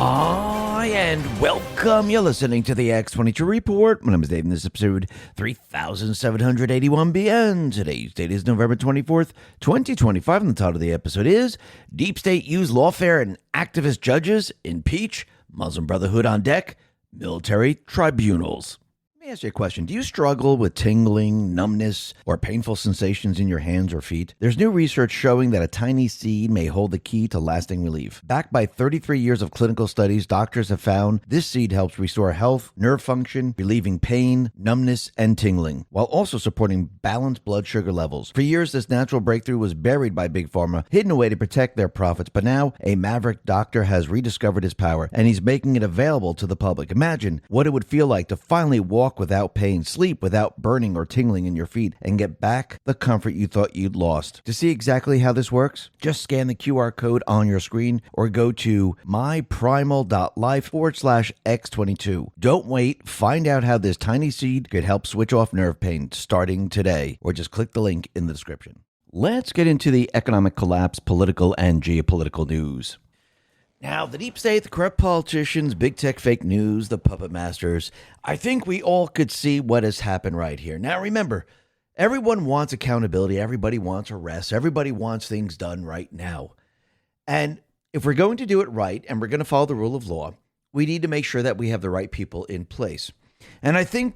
Hi, and welcome. You're listening to the X22 Report. My name is Dave, and this is episode 3781B, and today's date is November 24th, 2025, and the title of the episode is Deep State Use Lawfare and Activist Judges Impeach Muslim Brotherhood on Deck, Military Tribunals. Let me ask you a question. Do you struggle with tingling, numbness, or painful sensations in your hands or feet? There's new research showing that a tiny seed may hold the key to lasting relief. Backed by 33 years of clinical studies, doctors have found this seed helps restore health, nerve function, relieving pain, numbness, and tingling, while also supporting balanced blood sugar levels. For years, this natural breakthrough was buried by Big Pharma, hidden away to protect their profits, but now a maverick doctor has rediscovered his power, and he's making it available to the public. Imagine what it would feel like to finally walk without pain, sleep without burning or tingling in your feet, and get back the comfort you thought you'd lost. To see exactly how this works, just scan the QR code on your screen or go to myprimal.life/X22. Don't wait. Find out how this tiny seed could help switch off nerve pain starting today, or just click the link in the description. Let's get into the economic collapse, political and geopolitical news. Now, the deep state, the corrupt politicians, big tech fake news, the puppet masters, I think we all could see what has happened right here. Now, remember, everyone wants accountability. Everybody wants arrests. Everybody wants things done right now. And if we're going to do it right and we're going to follow the rule of law, we need to make sure that we have the right people in place. And I think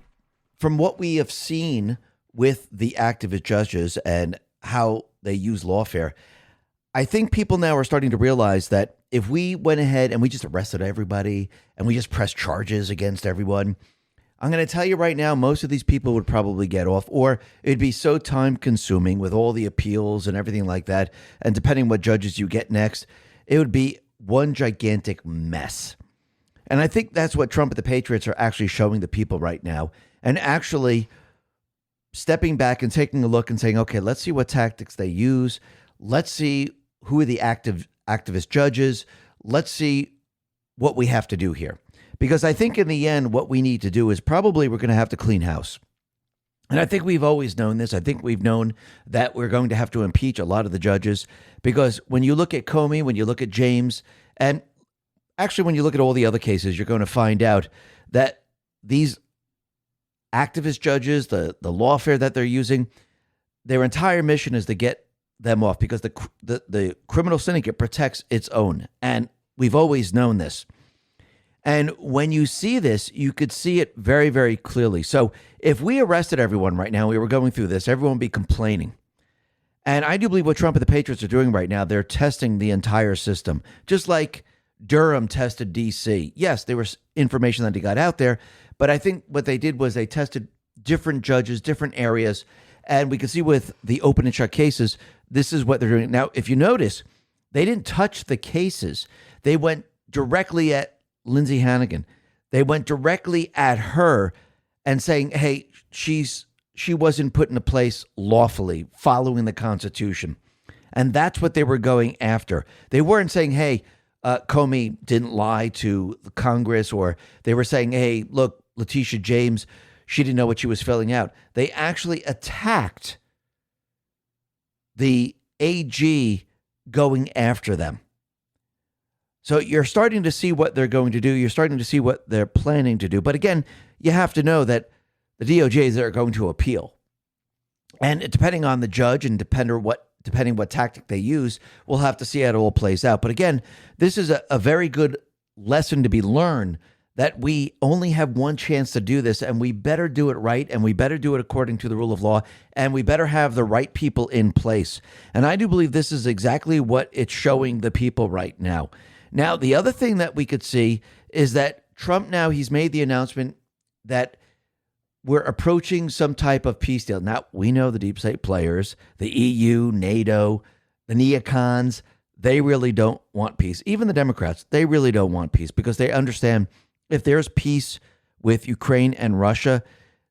from what we have seen with the activist judges and how they use lawfare, I think people now are starting to realize that if we went ahead and we just arrested everybody and we just pressed charges against everyone, I'm going to tell you right now, most of these people would probably get off, or it'd be so time consuming with all the appeals and everything like that. And depending what judges you get next, it would be one gigantic mess. And I think that's what Trump and the Patriots are actually showing the people right now, and actually stepping back and taking a look and saying, okay, let's see what tactics they use. Let's see who are the activist judges. Let's see what we have to do here. Because I think in the end, what we need to do is probably we're going to have to clean house. And I think we've always known this. I think we've known that we're going to have to impeach a lot of the judges, because when you look at Comey, when you look at James, and actually when you look at all the other cases, you're going to find out that these activist judges, the lawfare that they're using, their entire mission is to get them off, because the criminal syndicate protects its own. And we've always known this. And when you see this, you could see it very, very clearly. So if we arrested everyone right now, we were going through this, everyone would be complaining. And I do believe what Trump and the Patriots are doing right now, they're testing the entire system, just like Durham tested D.C. Yes, there was information that he got out there, but I think what they did was they tested different judges, different areas. And we can see with the open and shut cases, this is what they're doing. Now, if you notice, they didn't touch the cases. They went directly at Lindsay Hannigan. They went directly at her and saying, hey, she wasn't put into place lawfully, following the Constitution. And that's what they were going after. They weren't saying, hey, Comey didn't lie to the Congress, or they were saying, hey, look, Letitia James, she didn't know what she was filling out. They actually attacked the AG going after them. So you're starting to see what they're going to do. You're starting to see what they're planning to do. But again, you have to know that the DOJs are going to appeal. And depending on the judge and depending what tactic they use, we'll have to see how it all plays out. But again, this is a very good lesson to be learned, that we only have one chance to do this, and we better do it right, and we better do it according to the rule of law, and we better have the right people in place. And I do believe this is exactly what it's showing the people right now. Now, the other thing that we could see is that Trump now, he's made the announcement that we're approaching some type of peace deal. Now, we know the deep state players, the EU, NATO, the neocons, they really don't want peace. Even the Democrats, they really don't want peace, because they understand if there's peace with Ukraine and Russia,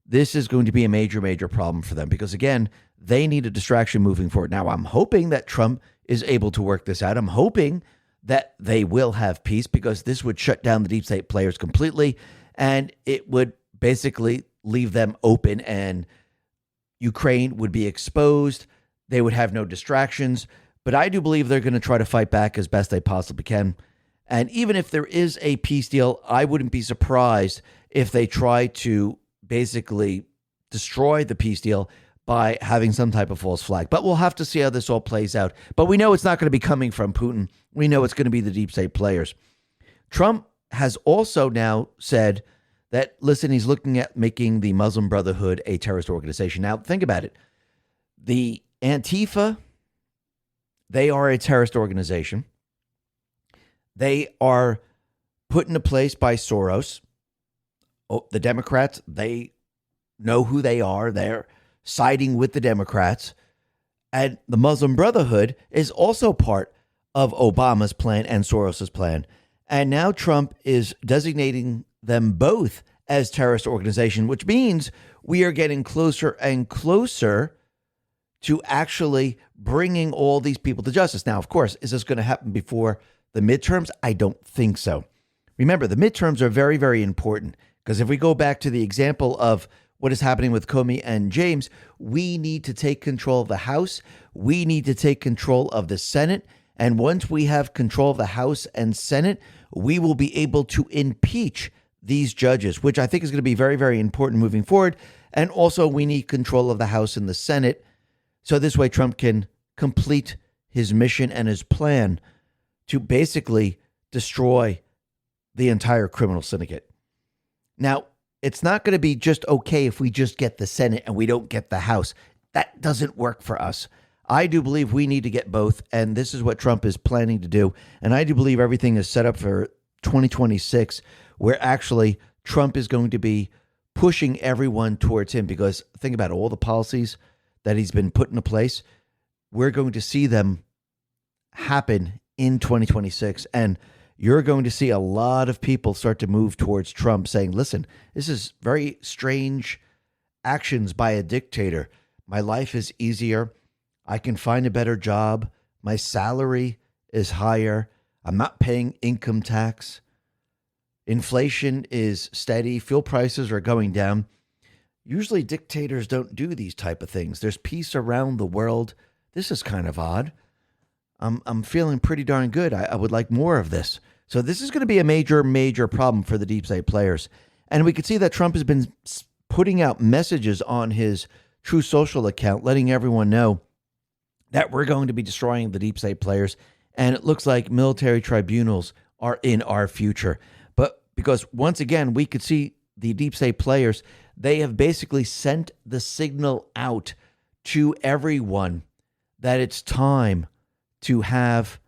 this is going to be a major, major problem for them, because, again, they need a distraction moving forward. Now, I'm hoping that Trump is able to work this out. I'm hoping that they will have peace, because this would shut down the deep state players completely, and it would basically leave them open, and Ukraine would be exposed. They would have no distractions. But I do believe they're going to try to fight back as best they possibly can. And even if there is a peace deal, I wouldn't be surprised if they try to basically destroy the peace deal by having some type of false flag. But we'll have to see how this all plays out. But we know it's not going to be coming from Putin. We know it's going to be the deep state players. Trump has also now said that, listen, he's looking at making the Muslim Brotherhood a terrorist organization. Now, think about it. The Antifa, they are a terrorist organization. They are put into place by Soros. Oh, the Democrats, they know who they are. They're siding with the Democrats. And the Muslim Brotherhood is also part of Obama's plan and Soros's plan. And now Trump is designating them both as terrorist organization, which means we are getting closer and closer to actually bringing all these people to justice. Now, of course, is this going to happen before the midterms? I don't think so. Remember, the midterms are very, very important because if we go back to the example of what is happening with Comey and James, we need to take control of the House. We need to take control of the Senate. And once we have control of the House and Senate, we will be able to impeach these judges, which I think is going to be very, very important moving forward. And also, we need control of the House and the Senate. So this way, Trump can complete his mission and his plan to basically destroy the entire criminal syndicate. Now, it's not going to be just okay if we just get the Senate and we don't get the House. That doesn't work for us. I do believe we need to get both, and this is what Trump is planning to do. And I do believe everything is set up for 2026, where actually Trump is going to be pushing everyone towards him, because think about all the policies that he's been put into place. We're going to see them happen in 2026, and you're going to see a lot of people start to move towards Trump saying, listen, this is very strange actions by a dictator. My life is easier. I can find a better job. My salary is higher. I'm not paying income tax. Inflation is steady. Fuel prices are going down. Usually dictators don't do these type of things. There's peace around the world. This is kind of odd. I'm feeling pretty darn good. I would like more of this. So this is going to be a major, major problem for the deep state players. And we can see that Trump has been putting out messages on his True Social account, letting everyone know that we're going to be destroying the deep state players. And it looks like military tribunals are in our future. But because once again, we could see the deep state players, they have basically sent the signal out to everyone that it's time to have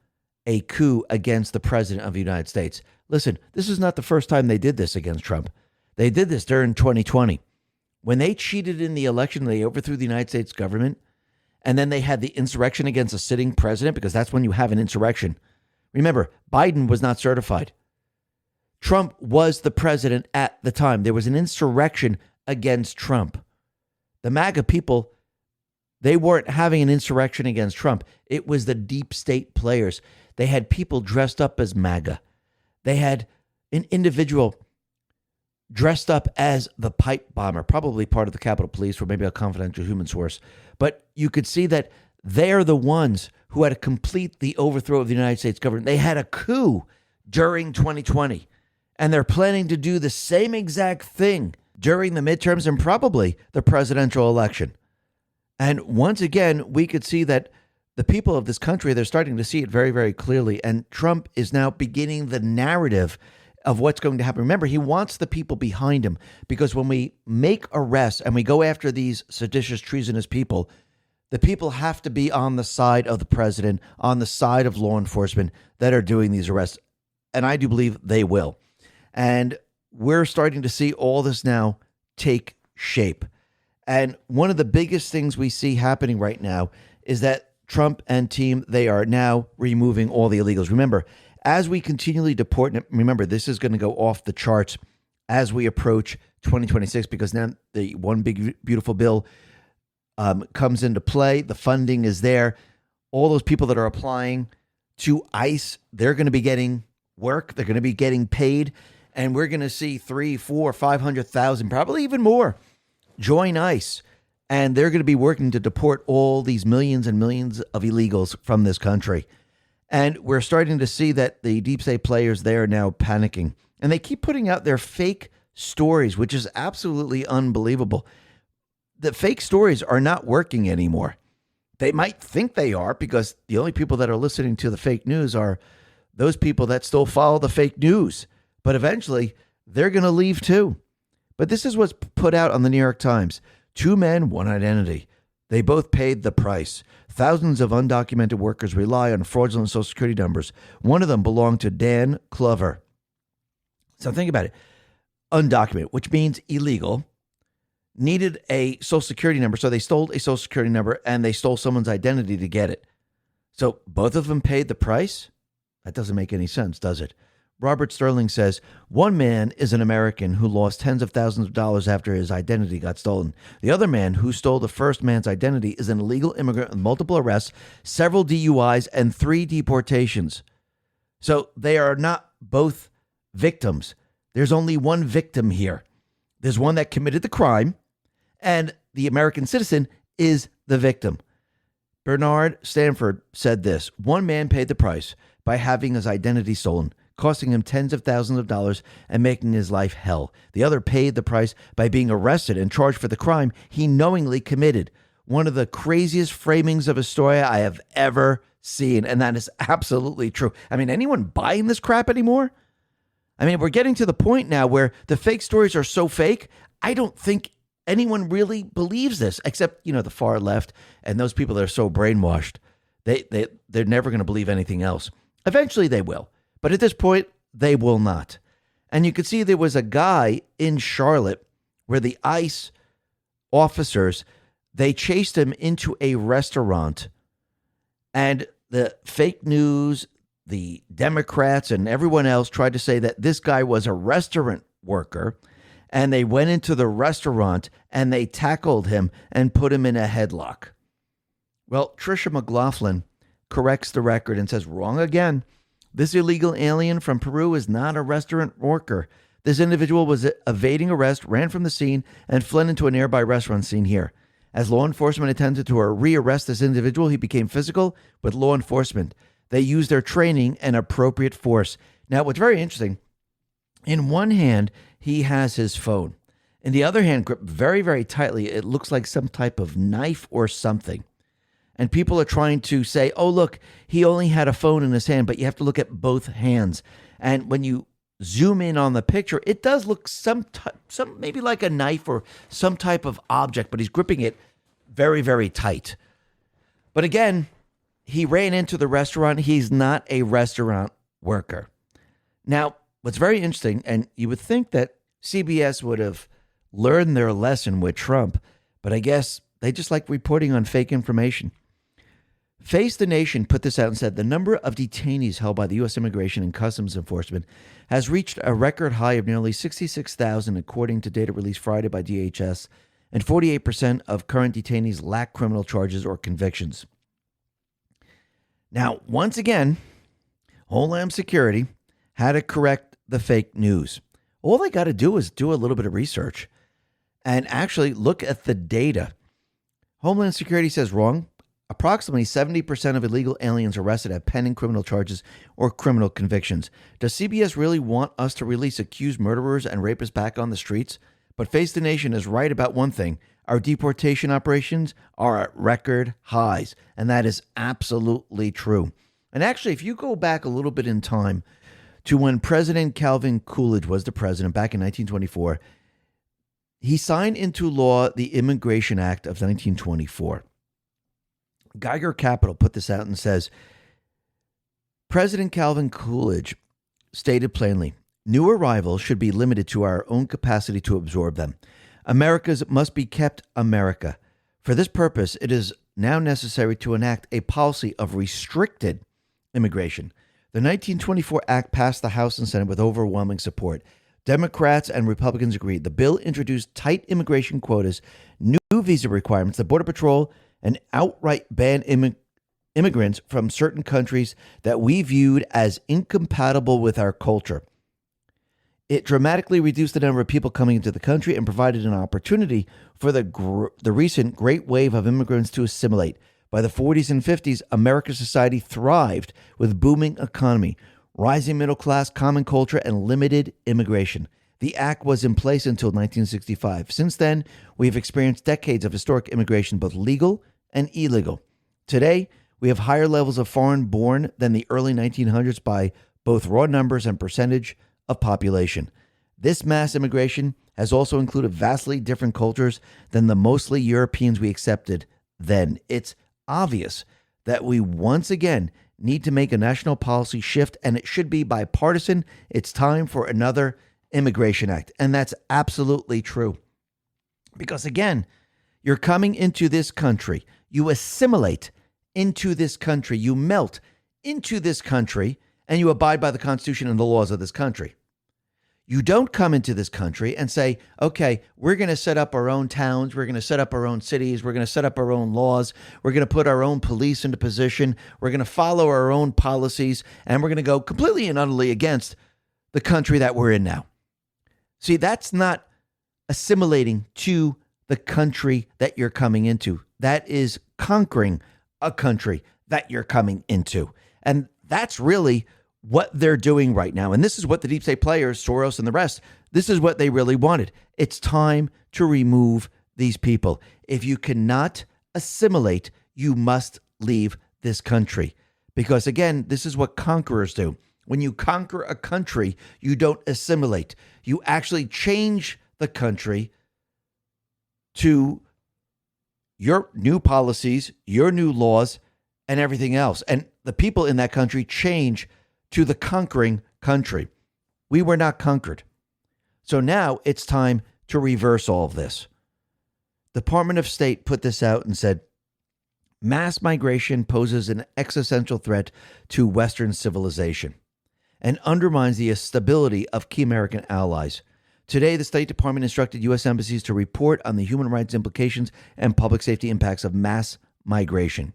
a coup against the president of the United States. Listen, this is not the first time they did this against Trump. They did this during 2020. When they cheated in the election, they overthrew the United States government, and then they had the insurrection against a sitting president, because that's when you have an insurrection. Remember, Biden was not certified. Trump was the president at the time. There was an insurrection against Trump. The MAGA people, they weren't having an insurrection against Trump. It was the deep state players. They had people dressed up as MAGA. They had an individual dressed up as the pipe bomber, probably part of the Capitol Police or maybe a confidential human source. But you could see that they're the ones who had to complete the overthrow of the United States government. They had a coup during 2020, and they're planning to do the same exact thing during the midterms and probably the presidential election. And once again, we could see that the people of this country, they're starting to see it very, very clearly. And Trump is now beginning the narrative of what's going to happen. Remember, he wants the people behind him, because when we make arrests and we go after these seditious, treasonous people, the people have to be on the side of the president, on the side of law enforcement that are doing these arrests. And I do believe they will. And we're starting to see all this now take shape. And one of the biggest things we see happening right now is that Trump and team, they are now removing all the illegals. Remember, as we continually deport, and remember, this is going to go off the charts as we approach 2026, because now the one big, beautiful bill comes into play. The funding is there. All those people that are applying to ICE, they're going to be getting work. They're going to be getting paid. And we're going to see 300,000, 400,000, 500,000, probably even more, join ICE. And they're going to be working to deport all these millions and millions of illegals from this country. And we're starting to see that the deep state players, they are now panicking. And they keep putting out their fake stories, which is absolutely unbelievable. The fake stories are not working anymore. They might think they are because the only people that are listening to the fake news are those people that still follow the fake news. But eventually, they're going to leave too. But this is what's put out on the New York Times. 2 men, 1 identity. They both paid the price. Thousands of undocumented workers rely on fraudulent Social Security numbers. One of them belonged to Dan Clover. So think about it. Undocumented, which means illegal, needed a Social Security number. So they stole a Social Security number and they stole someone's identity to get it. So both of them paid the price? That doesn't make any sense, does it? Robert Sterling says, one man is an American who lost tens of thousands of dollars after his identity got stolen. The other man who stole the first man's identity is an illegal immigrant with multiple arrests, several DUIs, and 3 deportations. So they are not both victims. There's only one victim here. There's one that committed the crime, and the American citizen is the victim. Bernard Stanford said this, one man paid the price by having his identity stolen, costing him tens of thousands of dollars and making his life hell. The other paid the price by being arrested and charged for the crime he knowingly committed. One of the craziest framings of a story I have ever seen, and that is absolutely true. I mean, anyone buying this crap anymore? I mean, we're getting to the point now where the fake stories are so fake, I don't think anyone really believes this, except, the far left and those people that are so brainwashed. They're never going to believe anything else. Eventually they will. But at this point, they will not. And you could see there was a guy in Charlotte where the ICE officers, they chased him into a restaurant. And the fake news, the Democrats, and everyone else tried to say that this guy was a restaurant worker. And they went into the restaurant and they tackled him and put him in a headlock. Well, Tricia McLaughlin corrects the record and says, wrong again. This illegal alien from Peru is not a restaurant worker. This individual was evading arrest, ran from the scene, and fled into a nearby restaurant scene here. As law enforcement attempted to rearrest this individual, he became physical with law enforcement. They used their training and appropriate force. Now, what's very interesting, in one hand, he has his phone. In the other hand, gripped very, very tightly, it looks like some type of knife or something. And people are trying to say, oh, look, he only had a phone in his hand, but you have to look at both hands. And when you zoom in on the picture, it does look some maybe like a knife or some type of object, but he's gripping it very, very tight. But again, he ran into the restaurant. He's not a restaurant worker. Now, what's very interesting, and you would think that CBS would have learned their lesson with Trump, but I guess they just like reporting on fake information. Face the Nation put this out and said the number of detainees held by the U.S. Immigration and Customs Enforcement has reached a record high of nearly 66,000, according to data released Friday by DHS, and 48% of current detainees lack criminal charges or convictions. Now, once again, Homeland Security had to correct the fake news. All they got to do is do a little bit of research and actually look at the data. Homeland Security says wrong. Approximately 70% of illegal aliens arrested have pending criminal charges or criminal convictions. Does CBS really want us to release accused murderers and rapists back on the streets? But Face the Nation is right about one thing. Our deportation operations are at record highs, and that is absolutely true. And actually, if you go back a little bit in time to when President Calvin Coolidge was the president back in 1924, he signed into law the Immigration Act of 1924. Geiger Capital put this out and says, President Calvin Coolidge stated plainly, new arrivals should be limited to our own capacity to absorb them. Americans must be kept America. For this purpose, it is now necessary to enact a policy of restricted immigration. The 1924 Act passed the House and Senate with overwhelming support. Democrats and Republicans agreed. The bill introduced tight immigration quotas, new visa requirements, the Border Patrol, and outright banned immigrants from certain countries that we viewed as incompatible with our culture. It dramatically reduced the number of people coming into the country and provided an opportunity for the recent great wave of immigrants to assimilate. By the 40s and 50s, America's society thrived with booming economy, rising middle class, common culture, and limited immigration. The act was in place until 1965. Since then, we have experienced decades of historic immigration, both legal and illegal. Today, we have higher levels of foreign-born than the early 1900s by both raw numbers and percentage of population. This mass immigration has also included vastly different cultures than the mostly Europeans we accepted then. It's obvious that we once again need to make a national policy shift, and it should be bipartisan. It's time for another Immigration Act. And that's absolutely true. Because again, you're coming into this country, you assimilate into this country, you melt into this country, and you abide by the Constitution and the laws of this country. You don't come into this country and say, okay, we're going to set up our own towns, we're going to set up our own cities, we're going to set up our own laws, we're going to put our own police into position, we're going to follow our own policies, and we're going to go completely and utterly against the country that we're in now. See, that's not assimilating to the country that you're coming into. That is conquering a country that you're coming into. And that's really what they're doing right now. And this is what the deep state players, Soros and the rest, this is what they really wanted. It's time to remove these people. If you cannot assimilate, you must leave this country. Because again, this is what conquerors do. When you conquer a country, you don't assimilate. You actually change the country to your new policies, your new laws, and everything else. And the people in that country change to the conquering country. We were not conquered. So now it's time to reverse all of this. Department of State put this out and said, mass migration poses an existential threat to Western civilization and undermines the stability of key American allies. Today, the State Department instructed U.S. embassies to report on the human rights implications and public safety impacts of mass migration.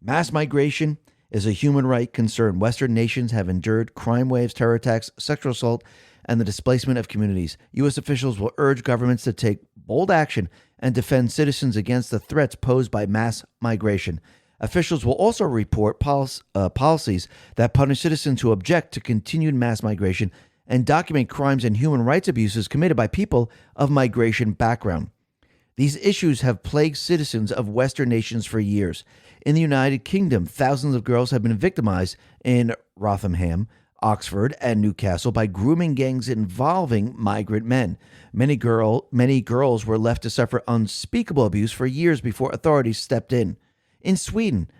Mass migration is a human right concern. Western nations have endured crime waves, terror attacks, sexual assault, and the displacement of communities. U.S. officials will urge governments to take bold action and defend citizens against the threats posed by mass migration. Officials will also report policies that punish citizens who object to continued mass migration and document crimes and human rights abuses committed by people of migration background. These issues have plagued citizens of Western nations for years. In the United Kingdom, thousands of girls have been victimized in Rotherham, Oxford, and Newcastle by grooming gangs involving migrant men. Many girls were left to suffer unspeakable abuse for years before authorities stepped in. In Sweden,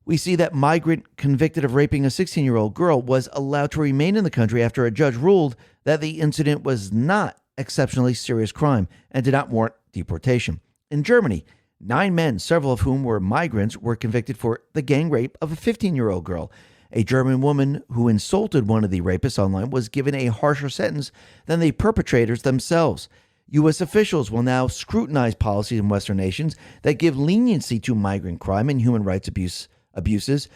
we see that migrant convicted of raping a 16-year-old girl was allowed to remain in the country after a judge ruled that the incident was not exceptionally serious crime and did not warrant deportation. In Germany, 9 men, several of whom were migrants, were convicted for the gang rape of a 15-year-old girl. A German woman who insulted one of the rapists online was given a harsher sentence than the perpetrators themselves. U.S. officials will now scrutinize policies in Western nations that give leniency to migrant crime and human rights abuses,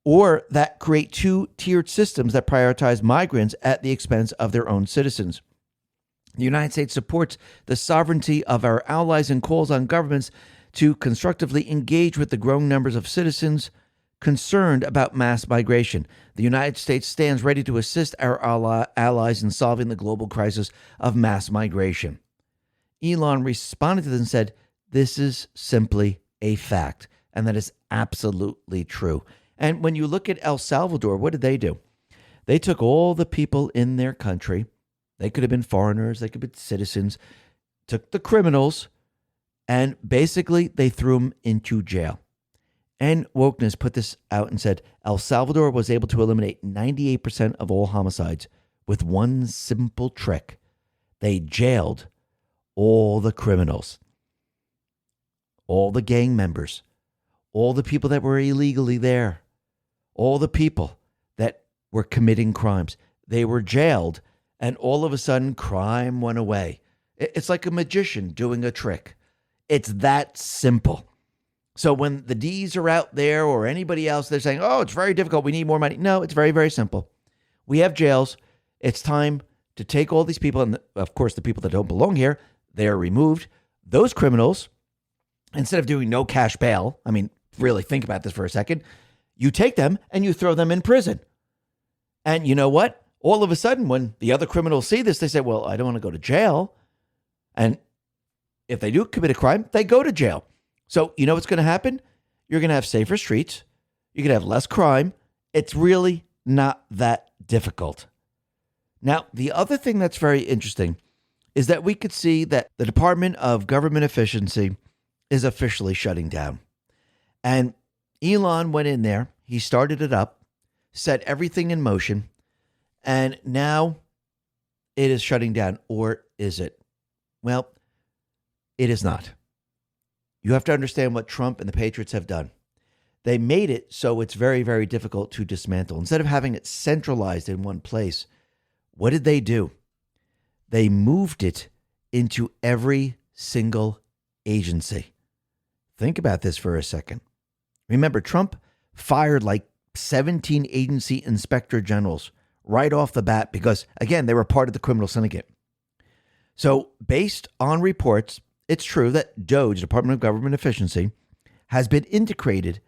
or that create two-tiered systems that prioritize migrants at the expense of their own citizens. The United States supports the sovereignty of our allies and calls on governments to constructively engage with the growing numbers of citizens concerned about mass migration. The United States stands ready to assist our allies in solving the global crisis of mass migration. Elon responded to this and said, this is simply a fact, and that is absolutely true. And when you look at El Salvador, what did they do? They took all the people in their country. They could have been foreigners, they could have been citizens, took the criminals, and basically they threw them into jail. And Wokeness put this out and said, El Salvador was able to eliminate 98% of all homicides with one simple trick. They jailed all the criminals, all the gang members, all the people that were illegally there, all the people that were committing crimes. They were jailed, and all of a sudden, crime went away. It's like a magician doing a trick. It's that simple. So when the D's are out there or anybody else, they're saying, oh, it's very difficult, we need more money. No, it's very, very simple. We have jails. It's time to take all these people, and of course, the people that don't belong here, they are removed. Those criminals instead of doing no cash bail, I mean, really think about this for a second, you take them and you throw them in prison. And you know what? All of a sudden, when the other criminals see this, they say, well, I don't want to go to jail. And if they do commit a crime, they go to jail. So you know what's going to happen? You're going to have safer streets. You're going to have less crime. It's really not that difficult. Now, the other thing that's very interesting is that we could see that the Department of Government Efficiency is officially shutting down. And Elon went in there. He started it up, set everything in motion, and now it is shutting down. Or is it? Well, it is not. You have to understand what Trump and the Patriots have done. They made it so it's very, very difficult to dismantle. Instead of having it centralized in one place, what did they do? They moved it into every single agency. Think about this for a second. Remember, Trump fired like 17 agency inspector generals right off the bat because, again, they were part of the criminal syndicate. So based on reports, it's true that DOGE, Department of Government Efficiency, has been integrated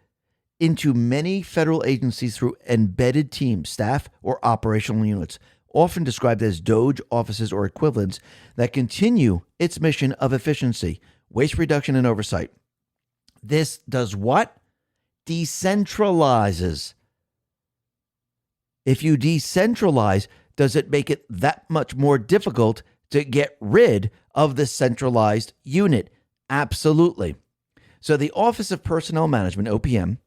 into many federal agencies through embedded teams, staff, or operational units, often described as DOGE offices or equivalents, that continue its mission of efficiency, waste reduction, and oversight. This does what? Decentralizes. If you decentralize, does it make it that much more difficult to get rid of the centralized unit? Absolutely. So the Office of Personnel Management, OPM,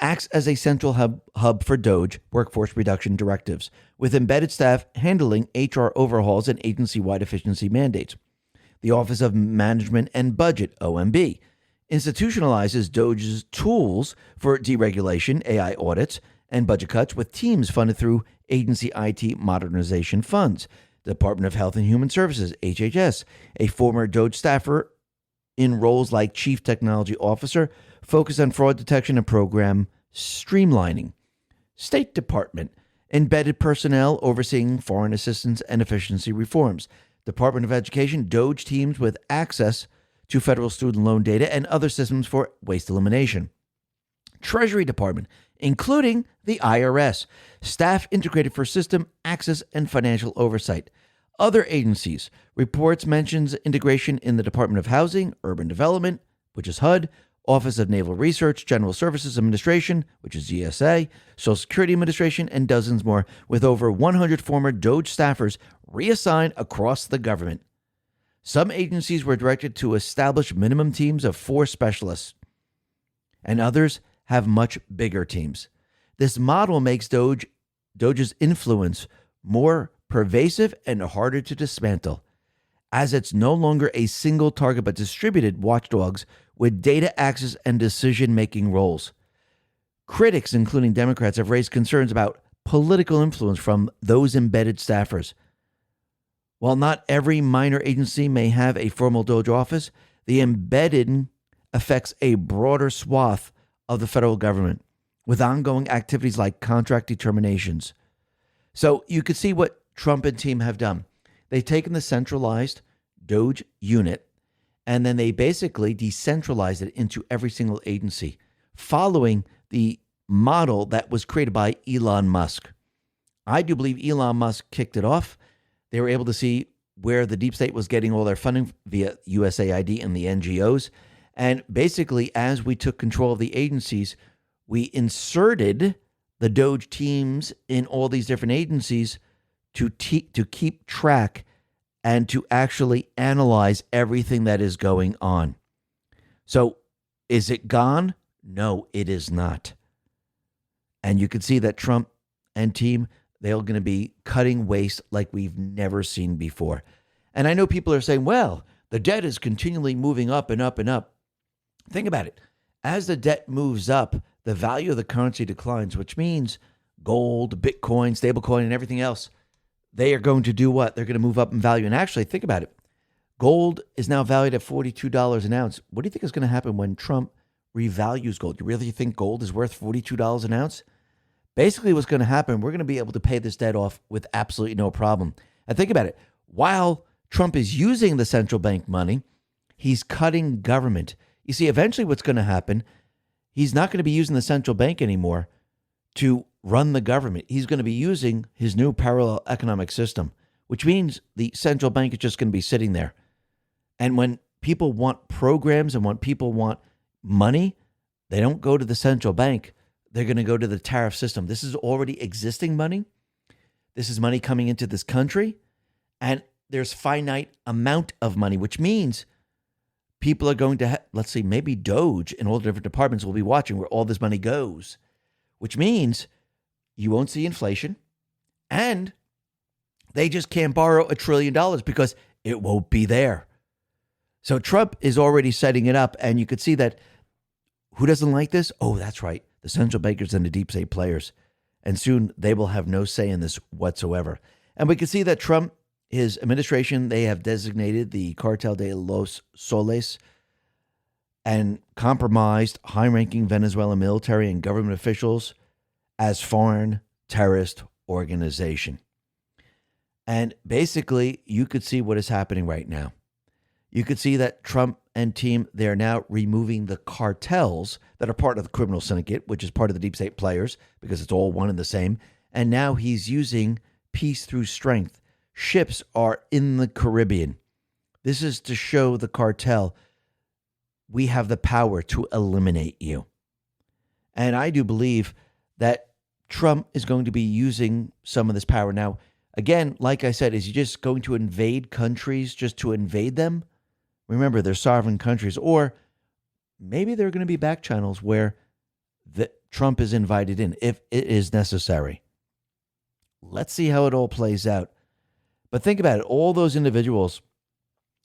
acts as a central hub for DOGE workforce reduction directives, with embedded staff handling HR overhauls and agency-wide efficiency mandates. The Office of Management and Budget, OMB, institutionalizes DOGE's tools for deregulation, AI audits, and budget cuts, with teams funded through agency IT modernization funds. The Department of Health and Human Services, HHS, a former DOGE staffer in roles like Chief Technology Officer, focused on fraud detection and program streamlining. State Department, embedded personnel overseeing foreign assistance and efficiency reforms. Department of Education, DOGE teams with access to federal student loan data and other systems for waste elimination. Treasury Department, including the IRS, staff integrated for system access and financial oversight. Other agencies, reports mentions integration in the Department of Housing, Urban Development, which is HUD, Office of Naval Research, General Services Administration, which is GSA, Social Security Administration, and dozens more, with over 100 former DOGE staffers reassigned across the government. Some agencies were directed to establish minimum teams of 4 specialists, and others have much bigger teams. This model makes DOGE's influence more pervasive and harder to dismantle, as it's no longer a single target but distributed watchdogs with data access and decision-making roles. Critics, including Democrats, have raised concerns about political influence from those embedded staffers. While not every minor agency may have a formal DOGE office, the embedded affects a broader swath of the federal government, with ongoing activities like contract determinations. So you could see what Trump and team have done. They've taken the centralized DOGE unit, and then they basically decentralized it into every single agency, following the model that was created by Elon Musk. I do believe Elon Musk kicked it off. They were able to see where the deep state was getting all their funding via USAID and the NGOs. And basically, as we took control of the agencies, we inserted the DOGE teams in all these different agencies to keep track and to actually analyze everything that is going on. So is it gone? No, it is not. And you can see that Trump and team, they're going to be cutting waste like we've never seen before. And I know people are saying, well, the debt is continually moving up and up and up. Think about it. As the debt moves up, the value of the currency declines, which means gold, Bitcoin, stablecoin, and everything else, they are going to do what? They're going to move up in value. And actually, think about it. Gold is now valued at $42 an ounce. What do you think is going to happen when Trump revalues gold? You really think gold is worth $42 an ounce? Basically, what's going to happen, we're going to be able to pay this debt off with absolutely no problem. And think about it. While Trump is using the central bank money, he's cutting government. You see, eventually what's going to happen, he's not going to be using the central bank anymore to run the government. He's going to be using his new parallel economic system, which means the central bank is just going to be sitting there. And when people want programs and when people want money, they don't go to the central bank. They're going to go to the tariff system. This is already existing money. This is money coming into this country. And there's finite amount of money, which means people are going to, let's see, maybe Doge in all the different departments will be watching where all this money goes, which means you won't see inflation. And they just can't borrow $1 trillion because it won't be there. So Trump is already setting it up. And you could see that who doesn't like this? Oh, that's right. The central bankers and the deep state players. And soon they will have no say in this whatsoever. And we can see that Trump, his administration, they have designated the Cartel de los Soles and compromised high-ranking Venezuelan military and government officials as foreign terrorist organization. And basically, you could see what is happening right now. You could see that Trump and team, they're now removing the cartels that are part of the criminal syndicate, which is part of the deep state players, because it's all one and the same. And now he's using peace through strength. Ships are in the Caribbean. This is to show the cartel, we have the power to eliminate you. And I do believe that Trump is going to be using some of this power. Now, again, like I said, is he just going to invade countries just to invade them? Remember, they're sovereign countries. Or maybe there are going to be back channels where Trump is invited in if it is necessary. Let's see how it all plays out. But think about it. All those individuals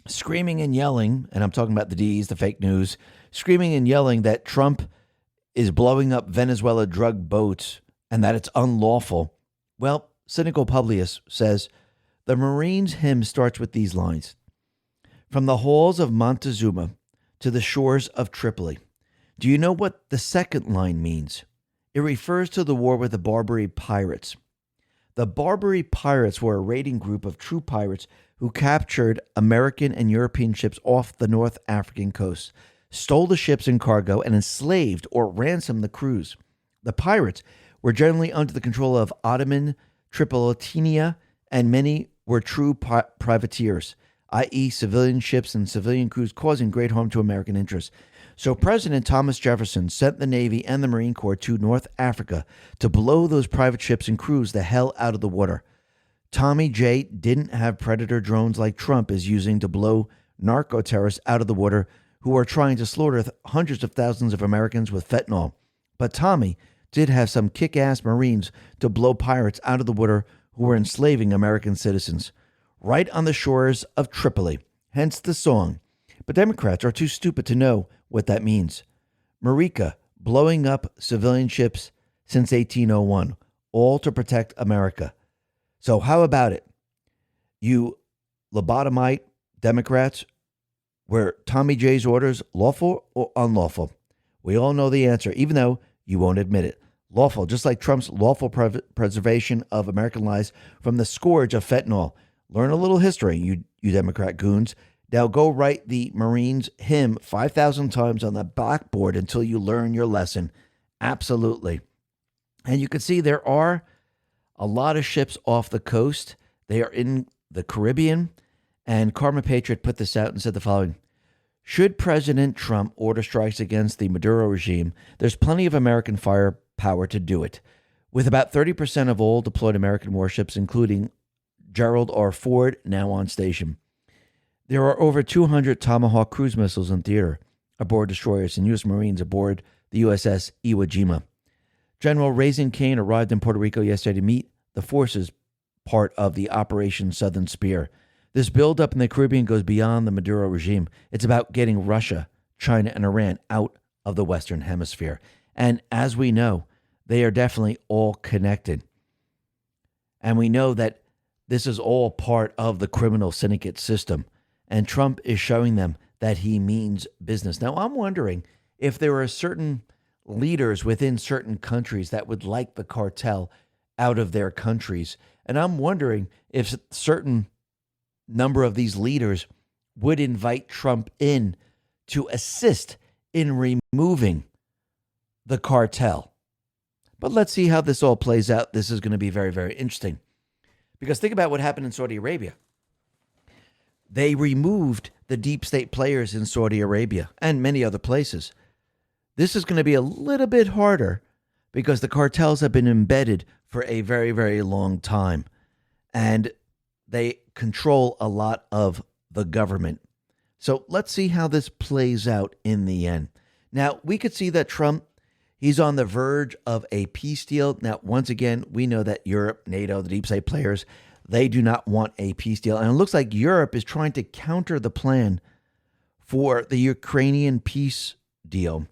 screaming and yelling, and I'm talking about the D's, the fake news, screaming and yelling that Trump is blowing up Venezuela drug boats and that it's unlawful. Well, cynical Publius says, the Marines' hymn starts with these lines. From the halls of Montezuma to the shores of Tripoli. Do you know what the second line means? It refers to the war with the Barbary pirates. The Barbary pirates were a raiding group of true pirates who captured American and European ships off the North African coast, stole the ships and cargo, and enslaved or ransomed the crews. The pirates were generally under the control of Ottoman Tripolitania, and many were true privateers, i.e. civilian ships and civilian crews causing great harm to American interests. So President Thomas Jefferson sent the Navy and the Marine Corps to North Africa to blow those private ships and crews the hell out of the water. Tommy J didn't have predator drones like Trump is using to blow narco-terrorists out of the water who are trying to slaughter hundreds of thousands of Americans with fentanyl. But Tommy did have some kick-ass Marines to blow pirates out of the water who were enslaving American citizens, right on the shores of Tripoli, hence the song. But Democrats are too stupid to know what that means. Marica, blowing up civilian ships since 1801, all to protect America. So how about it? You lobotomite Democrats, were Tommy J's orders lawful or unlawful? We all know the answer, even though you won't admit it. Lawful, just like Trump's lawful preservation of American lives from the scourge of fentanyl. Learn a little history, you Democrat goons. Now go write the Marines hymn 5,000 times on the blackboard until you learn your lesson. Absolutely. And you can see there are a lot of ships off the coast. They are in the Caribbean. And Karma Patriot put this out and said the following. Should President Trump order strikes against the Maduro regime, there's plenty of American firepower to do it. With about 30% of all deployed American warships, including Gerald R. Ford, now on station. There are over 200 Tomahawk cruise missiles in theater aboard destroyers and U.S. Marines aboard the USS Iwo Jima. General Raising Cane arrived in Puerto Rico yesterday to meet the forces part of the Operation Southern Spear. This buildup in the Caribbean goes beyond the Maduro regime. It's about getting Russia, China, and Iran out of the Western Hemisphere. And as we know, they are definitely all connected. And we know that this is all part of the criminal syndicate system. And Trump is showing them that he means business. Now, I'm wondering if there are certain leaders within certain countries that would like the cartel out of their countries. And I'm wondering if certain number of these leaders would invite Trump in to assist in removing the cartel. But let's see how this all plays out. This is going to be very, very interesting. Because think about what happened in Saudi Arabia. They removed the deep state players in Saudi Arabia and many other places. This is going to be a little bit harder because the cartels have been embedded for a very, very long time. And they control a lot of the government. So let's see how this plays out in the end. Now, we could see that Trump, he's on the verge of a peace deal. Now, once again, we know that Europe, NATO, the deep state players, they do not want a peace deal. And it looks like Europe is trying to counter the plan for the Ukrainian peace deal.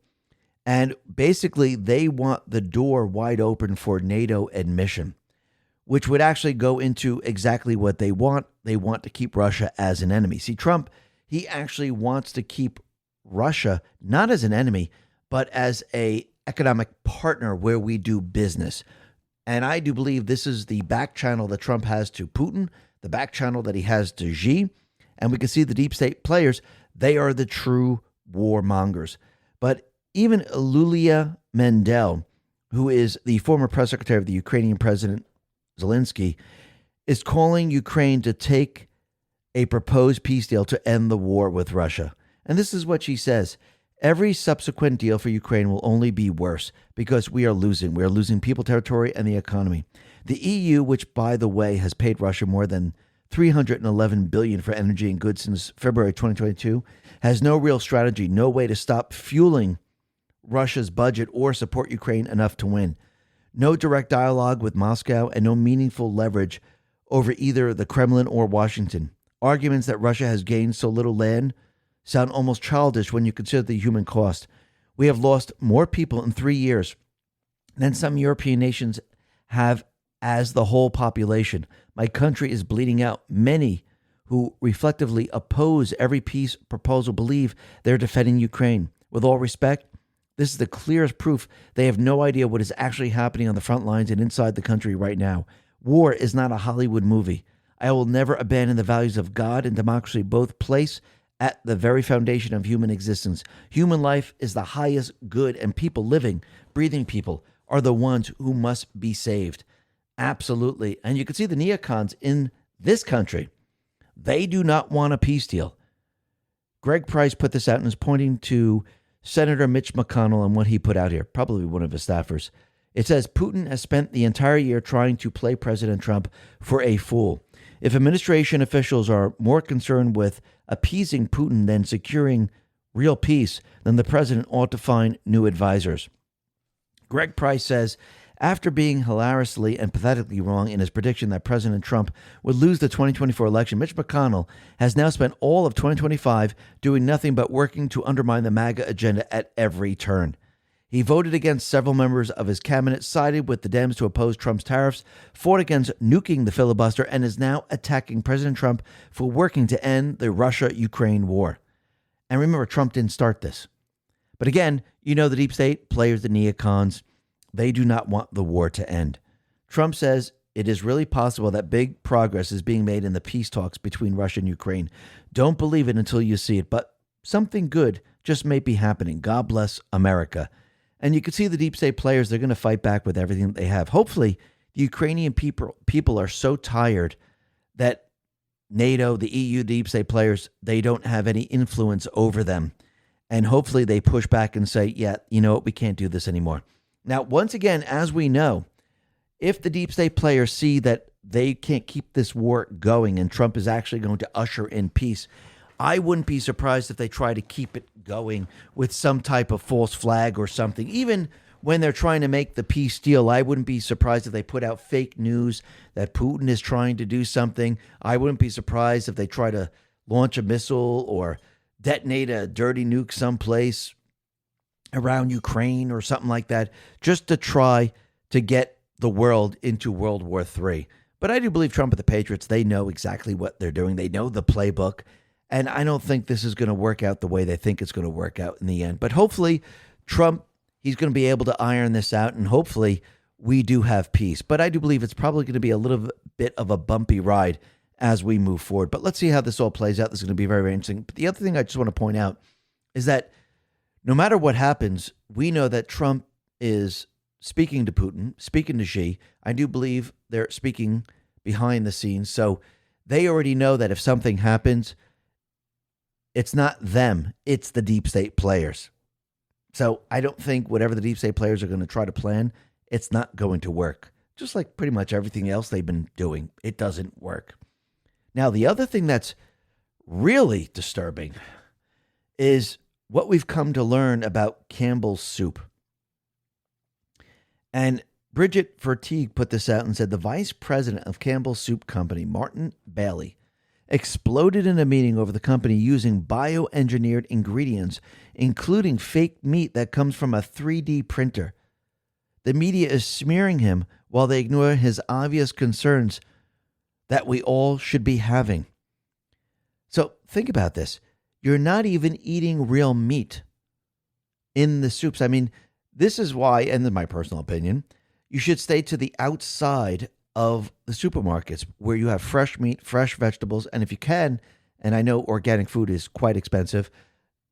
And basically, they want the door wide open for NATO admission, which would actually go into exactly what they want. They want to keep Russia as an enemy. See, Trump, he actually wants to keep Russia not as an enemy, but as a economic partner where we do business. And I do believe this is the back channel that Trump has to Putin, the back channel that he has to Xi. And we can see the deep state players, they are the true warmongers. But even Yulia Mendel, who is the former press secretary of the Ukrainian president, Zelensky, is calling Ukraine to take a proposed peace deal to end the war with Russia. And this is what she says. Every subsequent deal for Ukraine will only be worse because we are losing. We are losing people, territory, and the economy. The EU, which, by the way, has paid Russia more than $311 billion for energy and goods since February 2022, has no real strategy, no way to stop fueling Russia's budget or support Ukraine enough to win. No direct dialogue with Moscow and no meaningful leverage over either the Kremlin or Washington. Arguments that Russia has gained so little land sound almost childish when you consider the human cost. We have lost more people in 3 years than some European nations have as the whole population. My country is bleeding out. Many who reflectively oppose every peace proposal believe they're defending Ukraine. With all respect, this is the clearest proof they have no idea what is actually happening on the front lines and inside the country right now. War is not a Hollywood movie. I will never abandon the values of God and democracy, both place at the very foundation of human existence. Human life is the highest good, and people living, breathing people, are the ones who must be saved. Absolutely. And you can see the neocons in this country. They do not want a peace deal. Greg Price put this out and is pointing to Senator Mitch McConnell and what he put out here, probably one of his staffers. It says, Putin has spent the entire year trying to play President Trump for a fool. If administration officials are more concerned with appeasing Putin than securing real peace, then the president ought to find new advisors. Greg Price says, after being hilariously and pathetically wrong in his prediction that President Trump would lose the 2024 election, Mitch McConnell has now spent all of 2025 doing nothing but working to undermine the MAGA agenda at every turn. He voted against several members of his cabinet, sided with the Dems to oppose Trump's tariffs, fought against nuking the filibuster, and is now attacking President Trump for working to end the Russia-Ukraine war. And remember, Trump didn't start this. But again, you know the deep state players, the neocons, they do not want the war to end. Trump says it is really possible that big progress is being made in the peace talks between Russia and Ukraine. Don't believe it until you see it, but something good just may be happening. God bless America. And you can see the deep state players, they're going to fight back with everything that they have. Hopefully, the Ukrainian people are so tired that NATO, the EU, the deep state players, they don't have any influence over them. And hopefully they push back and say, yeah, you know what, we can't do this anymore. Now, once again, as we know, if the deep state players see that they can't keep this war going and Trump is actually going to usher in peace, I wouldn't be surprised if they try to keep it going with some type of false flag or something. Even when they're trying to make the peace deal, I wouldn't be surprised if they put out fake news that Putin is trying to do something. I wouldn't be surprised if they try to launch a missile or detonate a dirty nuke someplace around Ukraine or something like that, just to try to get the world into World War III. But I do believe Trump and the Patriots, they know exactly what they're doing. They know the playbook. And I don't think this is going to work out the way they think it's going to work out in the end. But hopefully, Trump, he's going to be able to iron this out, and hopefully we do have peace. But I do believe it's probably going to be a little bit of a bumpy ride as we move forward. But let's see how this all plays out. This is going to be very, very interesting. But the other thing I just want to point out is that no matter what happens, we know that Trump is speaking to Putin, speaking to Xi. I do believe they're speaking behind the scenes. So they already know that if something happens, it's not them, it's the deep state players. So I don't think whatever the deep state players are going to try to plan, it's not going to work. Just like pretty much everything else they've been doing, it doesn't work. Now, the other thing that's really disturbing is what we've come to learn about Campbell's soup. And Bridget Verteeg put this out and said the vice president of Campbell's Soup Company, Martin Bailey, exploded in a meeting over the company using bioengineered ingredients, including fake meat that comes from a 3D printer. The media is smearing him while they ignore his obvious concerns that we all should be having. So think about this. You're not even eating real meat in the soups. I mean, this is why, and in my personal opinion, you should stay to the outside of the supermarkets where you have fresh meat, fresh vegetables, and if you can, and I know organic food is quite expensive.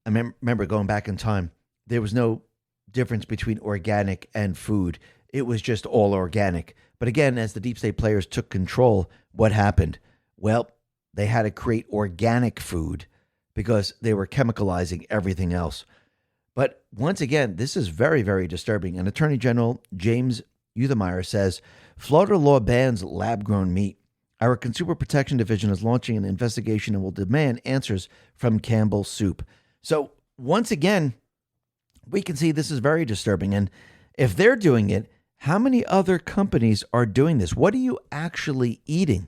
I remember going back in time, there was no difference between organic and food. It was just all organic. But again, as the deep state players took control, what happened? Well, they had to create organic food because they were chemicalizing everything else. But once again, this is very, very disturbing. And Attorney General James Uthemeyer says, Florida law bans lab-grown meat. Our Consumer Protection Division is launching an investigation and will demand answers from Campbell's Soup. So once again, we can see this is very disturbing. And if they're doing it, how many other companies are doing this? What are you actually eating?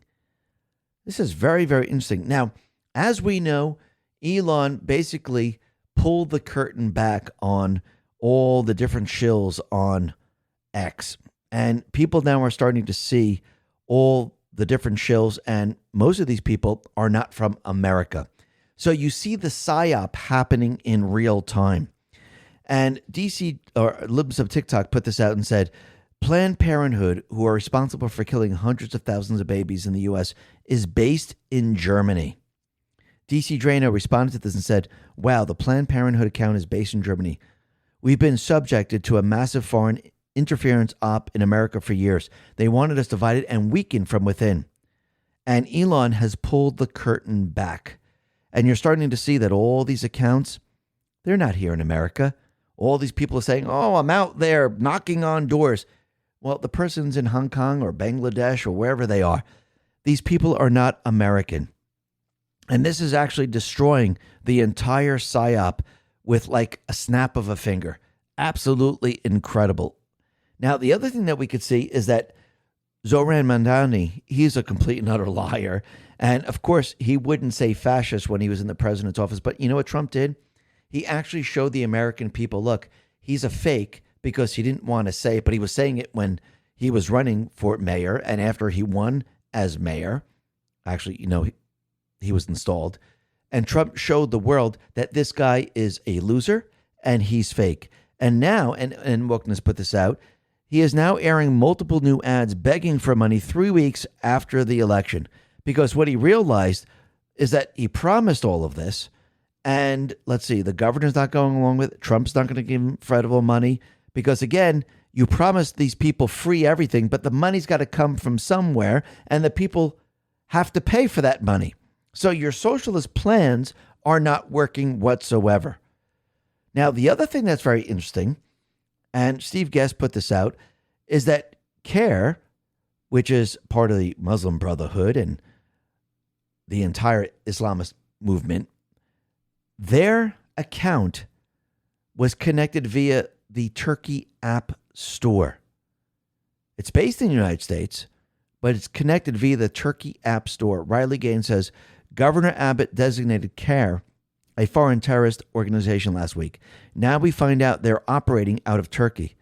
This is very, very interesting. Now, as we know, Elon basically pulled the curtain back on all the different shills on X. And people now are starting to see all the different shills, and most of these people are not from America. So you see the psyop happening in real time. And DC, or Libs of TikTok, put this out and said, Planned Parenthood, who are responsible for killing hundreds of thousands of babies in the U.S., is based in Germany. DC Drano responded to this and said, wow, the Planned Parenthood account is based in Germany. We've been subjected to a massive foreign interference op in America for years. They wanted us divided and weakened from within. And Elon has pulled the curtain back. And you're starting to see that all these accounts, they're not here in America. All these people are saying, oh, I'm out there knocking on doors. Well, the person's in Hong Kong or Bangladesh or wherever they are. These people are not American. And this is actually destroying the entire psyop with like a snap of a finger. Absolutely incredible. Now, the other thing that we could see is that Zoran Mandani, he's a complete and utter liar. And of course, he wouldn't say fascist when he was in the president's office. But you know what Trump did? He actually showed the American people, look, he's a fake because he didn't want to say it, but he was saying it when he was running for mayor and after he won as mayor. Actually, you know, he was installed. And Trump showed the world that this guy is a loser and he's fake. And now, and Wokeness put this out, he is now airing multiple new ads begging for money 3 weeks after the election. Because what he realized is that he promised all of this. And let's see, the governor's not going along with it. Trump's not going to give him federal money. Because again, you promised these people free everything, but the money's got to come from somewhere. And the people have to pay for that money. So your socialist plans are not working whatsoever. Now, the other thing that's very interesting, and Steve Guest put this out, is that CARE, which is part of the Muslim Brotherhood and the entire Islamist movement, their account was connected via the Turkey App Store. It's based in the United States, but it's connected via the Turkey App Store. Riley Gaines says, Governor Abbott designated CARE a foreign terrorist organization last week. Now we find out they're operating out of Turkey.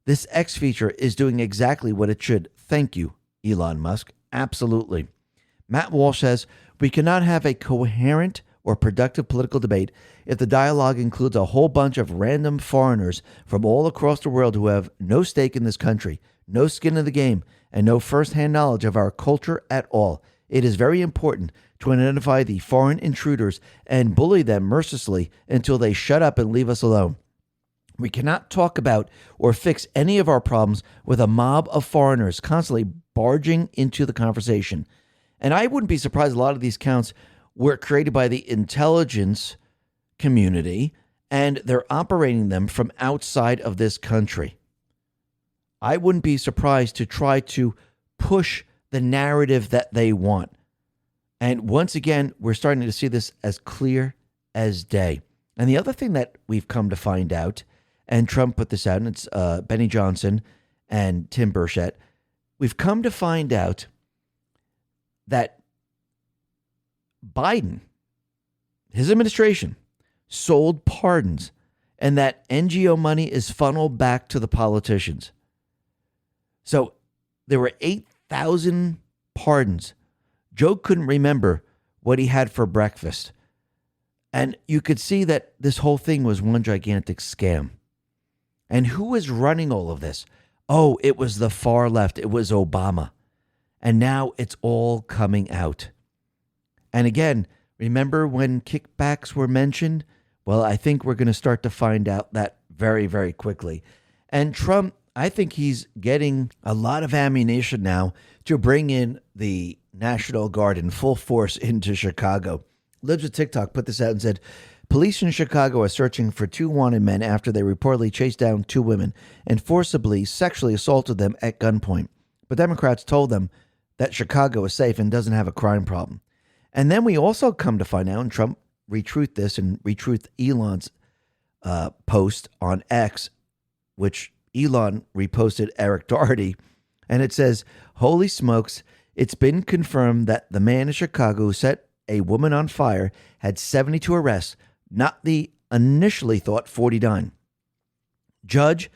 This X feature is doing exactly what it should. Thank you, Elon Musk. Absolutely. Matt Walsh says, we cannot have a coherent or productive political debate if the dialogue includes a whole bunch of random foreigners from all across the world who have no stake in this country, no skin in the game, and no firsthand knowledge of our culture at all. It is very important to identify the foreign intruders and bully them mercilessly until they shut up and leave us alone. We cannot talk about or fix any of our problems with a mob of foreigners constantly barging into the conversation. And I wouldn't be surprised a lot of these counts were created by the intelligence community and they're operating them from outside of this country. I wouldn't be surprised to try to push the narrative that they want. And once again, we're starting to see this as clear as day. And the other thing that we've come to find out, and Trump put this out, and it's Benny Johnson and Tim Burchett, we've come to find out that Biden, his administration, sold pardons, and that NGO money is funneled back to the politicians. So there were 8,000 pardons. Joe couldn't remember what he had for breakfast. And you could see that this whole thing was one gigantic scam. And who was running all of this? Oh, it was the far left. It was Obama. And now it's all coming out. And again, remember when kickbacks were mentioned? Well, I think we're going to start to find out that very, very quickly. And Trump, I think he's getting a lot of ammunition now to bring in the National Guard in full force into Chicago. Libs of TikTok put this out and said, police in Chicago are searching for 2 wanted men after they reportedly chased down 2 women and forcibly sexually assaulted them at gunpoint. But Democrats told them that Chicago is safe and doesn't have a crime problem. And then we also come to find out, and Trump retruth this and retruth Elon's post on X, which Elon reposted Eric Doherty, and it says, holy smokes, it's been confirmed that the man in Chicago who set a woman on fire had 72 arrests, not the initially thought 49. Judge,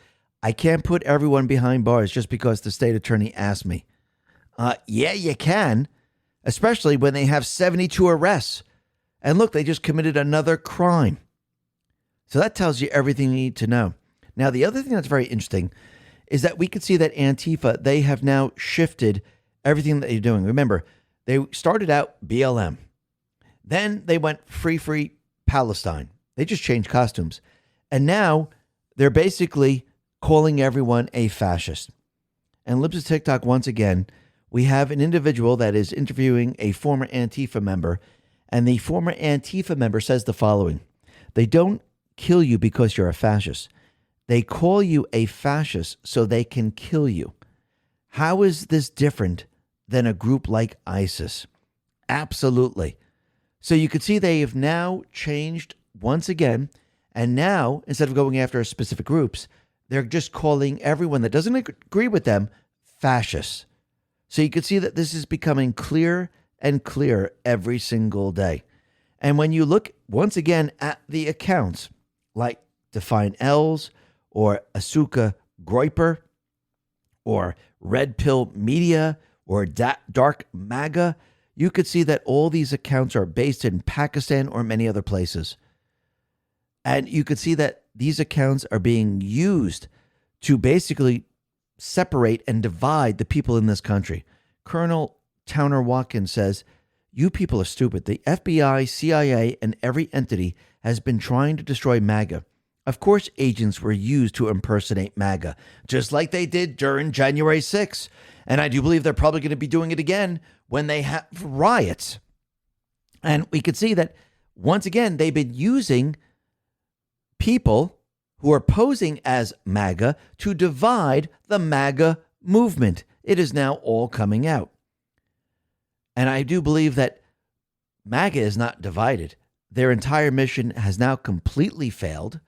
I can't put everyone behind bars just because the state attorney asked me. Yeah, you can, especially when they have 72 arrests. And look, they just committed another crime. So that tells you everything you need to know. Now, the other thing that's very interesting is that we can see that Antifa, they have now shifted everything that they're doing. Remember, they started out BLM. Then they went Free Palestine. They just changed costumes. And now they're basically calling everyone a fascist. And Libs of TikTok, once again, we have an individual that is interviewing a former Antifa member. And the former Antifa member says the following: they don't kill you because you're a fascist. They call you a fascist so they can kill you. How is this different than a group like ISIS? Absolutely. So you can see they have now changed once again. And now, instead of going after specific groups, they're just calling everyone that doesn't agree with them fascists. So you can see that this is becoming clearer and clearer every single day. And when you look once again at the accounts like Define Els or Asuka Groiper or Red Pill Media or Dark MAGA, you could see that all these accounts are based in Pakistan or many other places. And you could see that these accounts are being used to basically separate and divide the people in this country. Colonel Towner Watkins says, you people are stupid. The FBI, CIA, and every entity has been trying to destroy MAGA. Of course, agents were used to impersonate MAGA, just like they did during January 6th. And I do believe they're probably going to be doing it again when they have riots. And we could see that, once again, they've been using people who are posing as MAGA to divide the MAGA movement. It is now all coming out. And I do believe that MAGA is not divided. Their entire mission has now completely failed.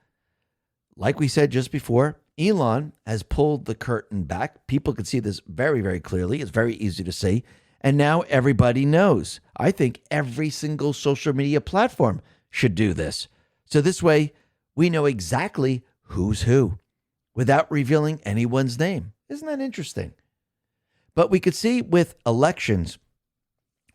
Like we said just before, Elon has pulled the curtain back. People can see this very, very clearly. It's very easy to see. And now everybody knows. I think every single social media platform should do this. So this way, we know exactly who's who without revealing anyone's name. Isn't that interesting? But we could see with elections,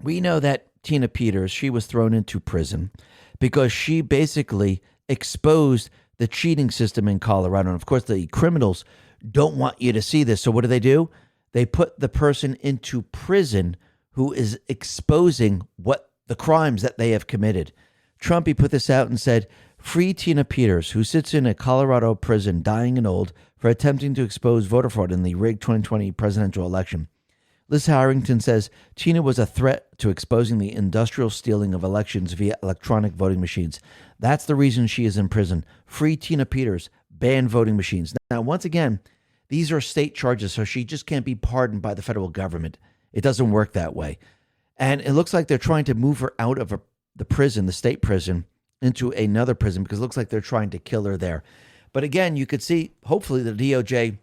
we know that Tina Peters, she was thrown into prison because she basically exposed the cheating system in Colorado. And of course, the criminals don't want you to see this. So what do? They put the person into prison who is exposing what the crimes that they have committed. Trump, he put this out and said, Free Tina Peters, who sits in a Colorado prison dying and old for attempting to expose voter fraud in the rigged 2020 presidential election. Liz Harrington says Tina was a threat to exposing the industrial stealing of elections via electronic voting machines. That's the reason she is in prison. Free Tina Peters, ban voting machines. Now, once again, these are state charges, so she just can't be pardoned by the federal government. It doesn't work that way. And it looks like they're trying to move her out of the prison, the state prison, into another prison because it looks like they're trying to kill her there. But again, you could see, hopefully the DOJ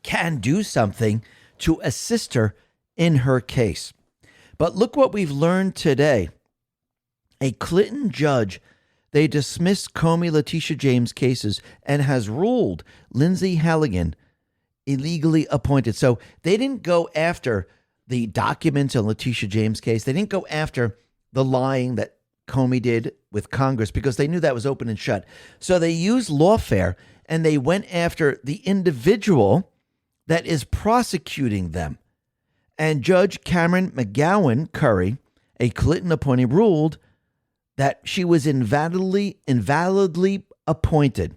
can do something to assist her in her case. But look what we've learned today. A Clinton judge, they dismissed Comey, Letitia James cases and has ruled Lindsay Halligan illegally appointed. So they didn't go after the documents in Letitia James' case. They didn't go after the lying that Comey did with Congress because they knew that was open and shut. So they used lawfare and they went after the individual that is prosecuting them. And Judge Cameron McGowan Curry, a Clinton appointee, ruled that she was invalidly appointed.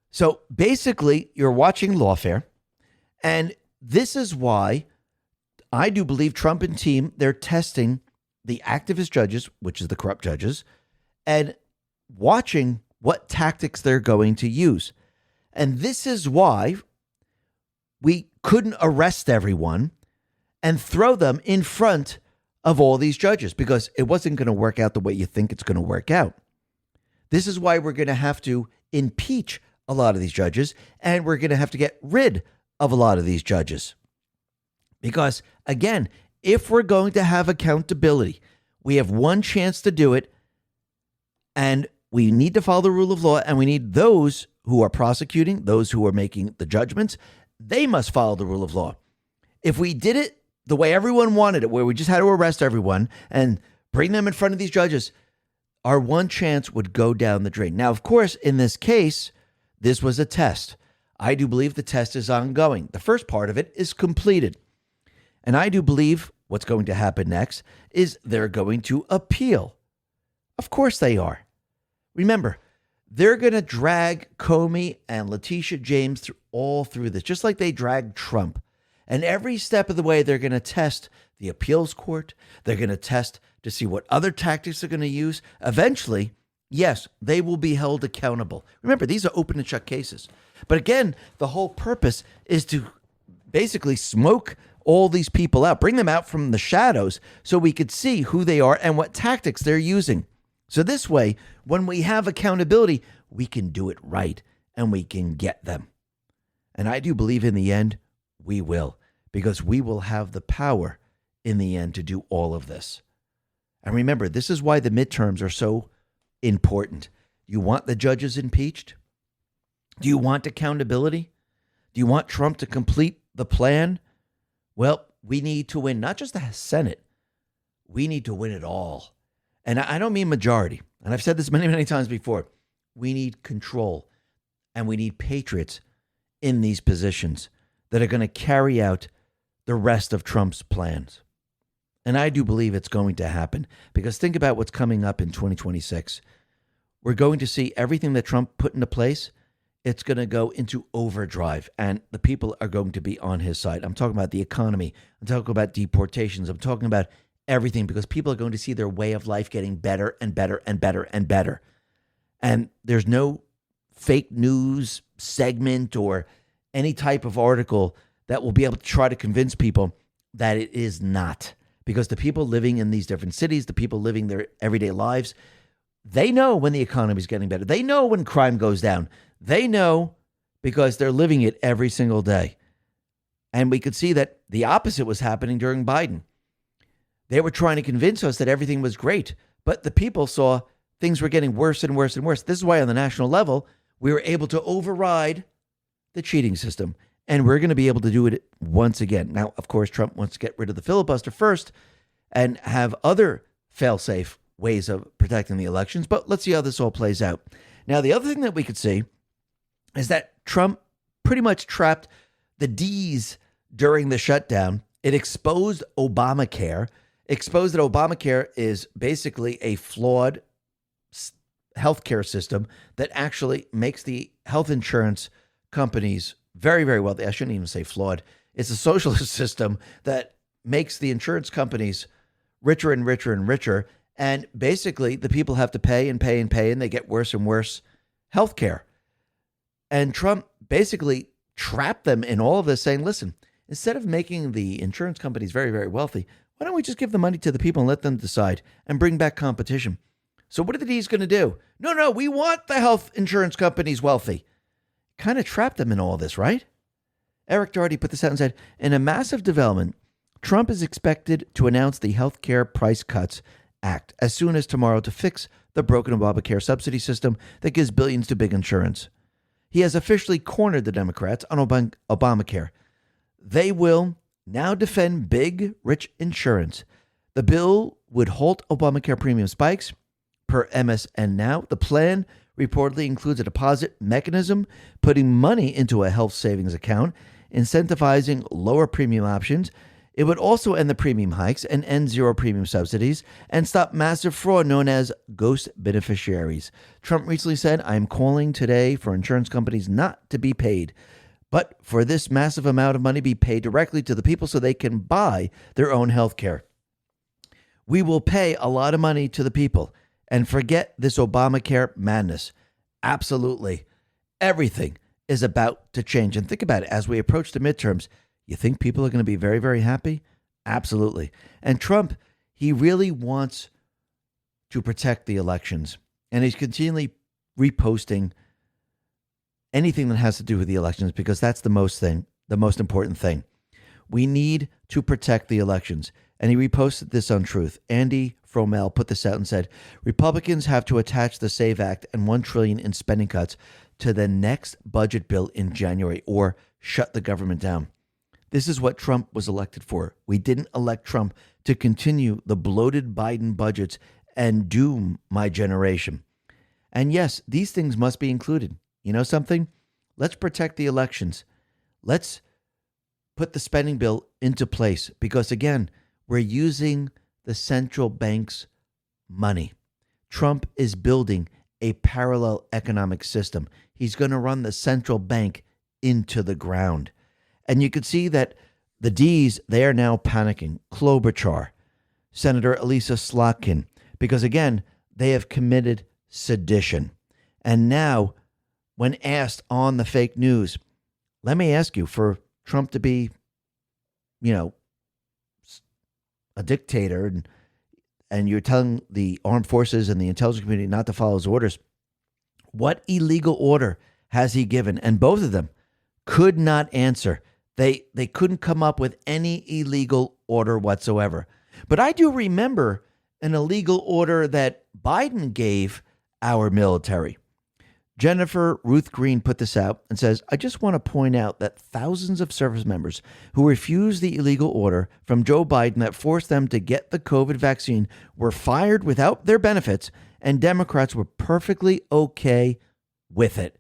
So basically, you're watching lawfare, and this is why I do believe Trump and team, they're testing the activist judges, which is the corrupt judges, and watching what tactics they're going to use. And this is why we couldn't arrest everyone and throw them in front of all these judges because it wasn't going to work out the way you think it's going to work out. This is why we're going to have to impeach a lot of these judges, and we're going to have to get rid of a lot of these judges. Because, again, if we're going to have accountability, we have one chance to do it, and we need to follow the rule of law, and we need those who are prosecuting, those who are making the judgments, they must follow the rule of law. If we did it the way everyone wanted it, where we just had to arrest everyone and bring them in front of these judges, our one chance would go down the drain. Now, of course, in this case, this was a test. I do believe the test is ongoing. The first part of it is completed. And I do believe what's going to happen next is they're going to appeal. Of course they are. Remember, they're going to drag Comey and Letitia James all through this, just like they dragged Trump. And every step of the way, they're going to test the appeals court. They're going to test to see what other tactics they're going to use. Eventually, yes, they will be held accountable. Remember, these are open and shut cases. But again, the whole purpose is to basically smoke all these people out, bring them out from the shadows so we could see who they are and what tactics they're using. So this way, when we have accountability, we can do it right and we can get them. And I do believe in the end, we will, because we will have the power in the end to do all of this. And remember, this is why the midterms are so important. You want the judges impeached? Do you want accountability? Do you want Trump to complete the plan? Well, we need to win not just the Senate. We need to win it all. And I don't mean majority. And I've said this many, many times before. We need control and we need patriots in these positions that are going to carry out the rest of Trump's plans. And I do believe it's going to happen because think about what's coming up in 2026. We're going to see everything that Trump put into place. It's going to go into overdrive and the people are going to be on his side. I'm talking about the economy. I'm talking about deportations. I'm talking about everything because people are going to see their way of life getting better and better and better and better. And there's no fake news segment or any type of article that will be able to try to convince people that it is not. Because the people living in these different cities, the people living their everyday lives, they know when the economy is getting better. They know when crime goes down. They know because they're living it every single day. And we could see that the opposite was happening during Biden. They were trying to convince us that everything was great, but the people saw things were getting worse and worse and worse. This is why on the national level, we were able to override the cheating system. And we're going to be able to do it once again. Now, of course, Trump wants to get rid of the filibuster first and have other fail-safe ways of protecting the elections. But let's see how this all plays out. Now, the other thing that we could see is that Trump pretty much trapped the D's during the shutdown. It exposed Obamacare, exposed that Obamacare is basically a flawed healthcare system that actually makes the health insurance companies very, very wealthy. I shouldn't even say flawed. It's a socialist system that makes the insurance companies richer and richer and richer. And basically, the people have to pay and pay and pay, and they get worse and worse healthcare. And Trump basically trapped them in all of this, saying, listen, instead of making the insurance companies very, very wealthy, why don't we just give the money to the people and let them decide and bring back competition? So what are the D's going to do? No, we want the health insurance companies wealthy. Kind of trapped them in all this, right? Eric Doherty put this out and said, in a massive development, Trump is expected to announce the Healthcare Price Cuts Act as soon as tomorrow to fix the broken Obamacare subsidy system that gives billions to big insurance. He has officially cornered the Democrats on Obamacare. They will now defend big, rich insurance. The bill would halt Obamacare premium spikes. Per MSN Now, the plan reportedly includes a deposit mechanism, putting money into a health savings account, incentivizing lower premium options. It would also end the premium hikes and end zero premium subsidies and stop massive fraud known as ghost beneficiaries. Trump recently said, I am calling today for insurance companies not to be paid, but for this massive amount of money be paid directly to the people so they can buy their own health care. We will pay a lot of money to the people and forget this Obamacare madness. Absolutely. Everything is about to change. And think about it. As we approach the midterms, you think people are going to be very, very happy? Absolutely. And Trump, he really wants to protect the elections. And he's continually reposting anything that has to do with the elections because that's the most important thing. We need to protect the elections. And he reposted this on Truth. Andy Fromell put this out and said, Republicans have to attach the SAVE Act and $1 trillion in spending cuts to the next budget bill in January or shut the government down. This is what Trump was elected for. We didn't elect Trump to continue the bloated Biden budgets and doom my generation. And yes, these things must be included. You know something? Let's protect the elections. Let's put the spending bill into place because, again, we're using the central bank's money. Trump is building a parallel economic system. He's going to run the central bank into the ground. And you could see that the D's, they are now panicking. Klobuchar, Senator Elisa Slotkin, because again, they have committed sedition. And now, when asked on the fake news, let me ask you, for Trump to be, a dictator and you're telling the armed forces and the intelligence community not to follow his orders, what illegal order has he given? And both of them could not answer. They couldn't come up with any illegal order whatsoever. But I do remember an illegal order that Biden gave our military. Jennifer Ruth Green put this out and says, I just want to point out that thousands of service members who refused the illegal order from Joe Biden that forced them to get the COVID vaccine were fired without their benefits, and Democrats were perfectly okay with it.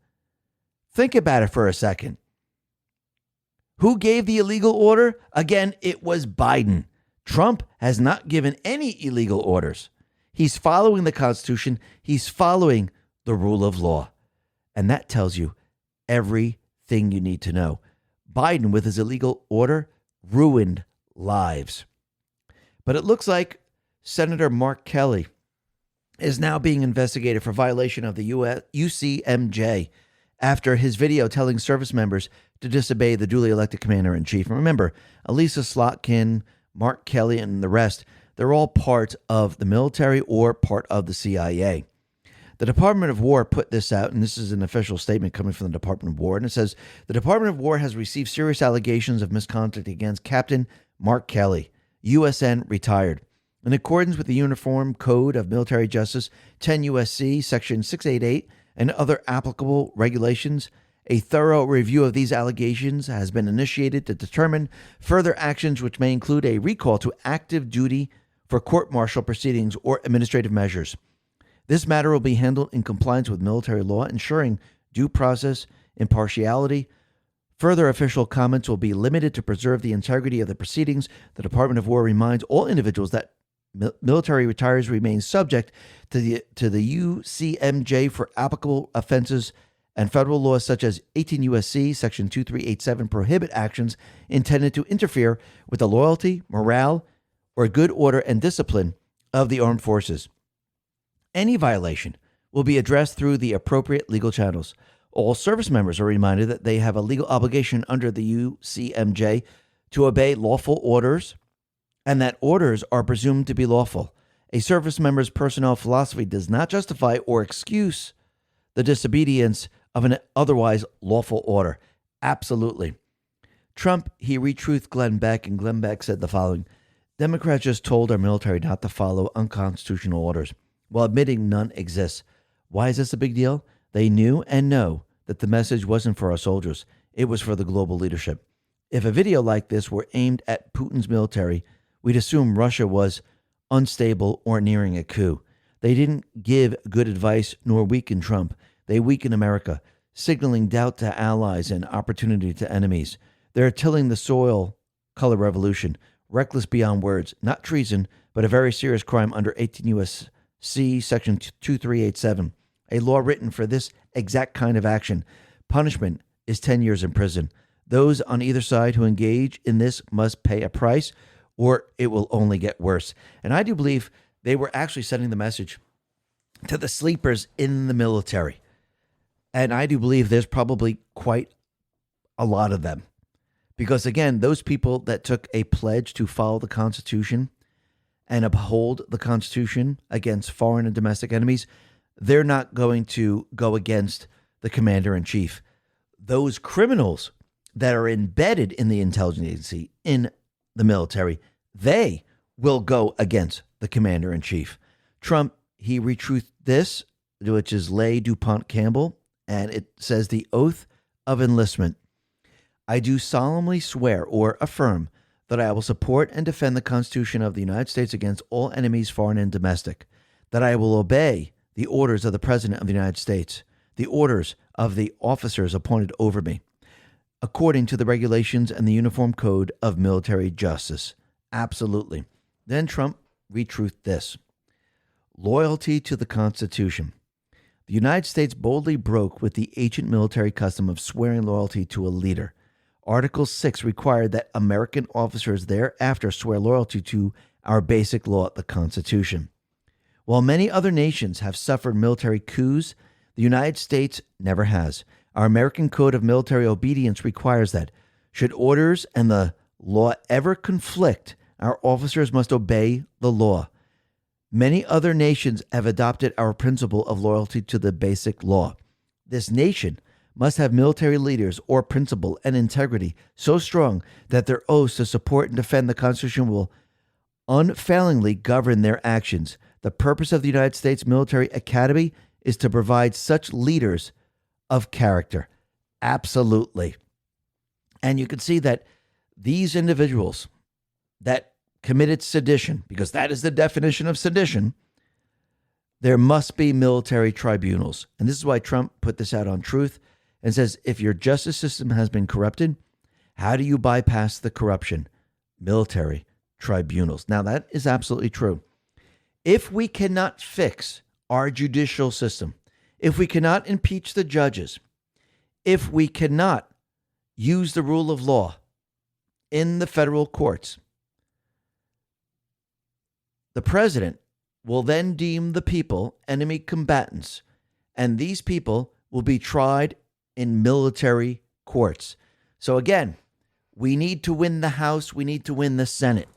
Think about it for a second. Who gave the illegal order? Again, it was Biden. Trump has not given any illegal orders. He's following the Constitution. He's following the rule of law. And that tells you everything you need to know. Biden, with his illegal order, ruined lives. But it looks like Senator Mark Kelly is now being investigated for violation of the UCMJ after his video telling service members to disobey the duly elected commander-in-chief. And remember, Elisa Slotkin, Mark Kelly, and the rest, they're all part of the military or part of the CIA. The Department of War put this out, and this is an official statement coming from the Department of War, and it says, the Department of War has received serious allegations of misconduct against Captain Mark Kelly, USN retired. In accordance with the Uniform Code of Military Justice, 10 U.S.C. Section 688, and other applicable regulations, a thorough review of these allegations has been initiated to determine further actions which may include a recall to active duty for court-martial proceedings or administrative measures. This matter will be handled in compliance with military law, ensuring due process, impartiality. Further official comments will be limited to preserve the integrity of the proceedings. The Department of War reminds all individuals that Military retirees remain subject to the UCMJ for applicable offenses, and federal laws such as 18 U.S.C. Section 2387 prohibit actions intended to interfere with the loyalty, morale, or good order and discipline of the armed forces. Any violation will be addressed through the appropriate legal channels. All service members are reminded that they have a legal obligation under the UCMJ to obey lawful orders, and that orders are presumed to be lawful. A service member's personnel philosophy does not justify or excuse the disobedience of an otherwise lawful order. Absolutely. Trump, he retruthed Glenn Beck, and Glenn Beck said the following: Democrats just told our military not to follow unconstitutional orders while admitting none exists. Why is this a big deal? They knew and know that the message wasn't for our soldiers. It was for the global leadership. If a video like this were aimed at Putin's military, we'd assume Russia was unstable or nearing a coup. They didn't give good advice nor weaken Trump. They weaken America, signaling doubt to allies and opportunity to enemies. They're tilling the soil, color revolution, reckless beyond words, not treason, but a very serious crime under 18 U.S.C. Section 2387, a law written for this exact kind of action. Punishment is 10 years in prison. Those on either side who engage in this must pay a price, or it will only get worse. And I do believe they were actually sending the message to the sleepers in the military. And I do believe there's probably quite a lot of them. Because again, those people that took a pledge to follow the Constitution and uphold the Constitution against foreign and domestic enemies, they're not going to go against the commander-in-chief. Those criminals that are embedded in the intelligence agency, in the military, they will go against the commander-in-chief. Trump, he retruthed this, which is Leigh DuPont Campbell, and it says the oath of enlistment. I do solemnly swear or affirm that I will support and defend the Constitution of the United States against all enemies, foreign and domestic, that I will obey the orders of the President of the United States, the orders of the officers appointed over me, according to the regulations and the Uniform Code of Military Justice. Absolutely. Then Trump retruthed this. Loyalty to the Constitution. The United States boldly broke with the ancient military custom of swearing loyalty to a leader. Article 6 required that American officers thereafter swear loyalty to our basic law, the Constitution. While many other nations have suffered military coups, the United States never has. Our American Code of Military Obedience requires that, should orders and the law ever conflict, our officers must obey the law. Many other nations have adopted our principle of loyalty to the basic law. This nation must have military leaders or principle and integrity so strong that their oaths to support and defend the Constitution will unfailingly govern their actions. The purpose of the United States Military Academy is to provide such leaders of character. Absolutely. And you can see that these individuals that committed sedition, because that is the definition of sedition, there must be military tribunals. And this is why Trump put this out on Truth and says, if your justice system has been corrupted, how do you bypass the corruption? Military tribunals. Now, that is absolutely true. If we cannot fix our judicial system, if we cannot impeach the judges, if we cannot use the rule of law in the federal courts, the president will then deem the people enemy combatants, and these people will be tried in military courts. So again, we need to win the House. We need to win the Senate.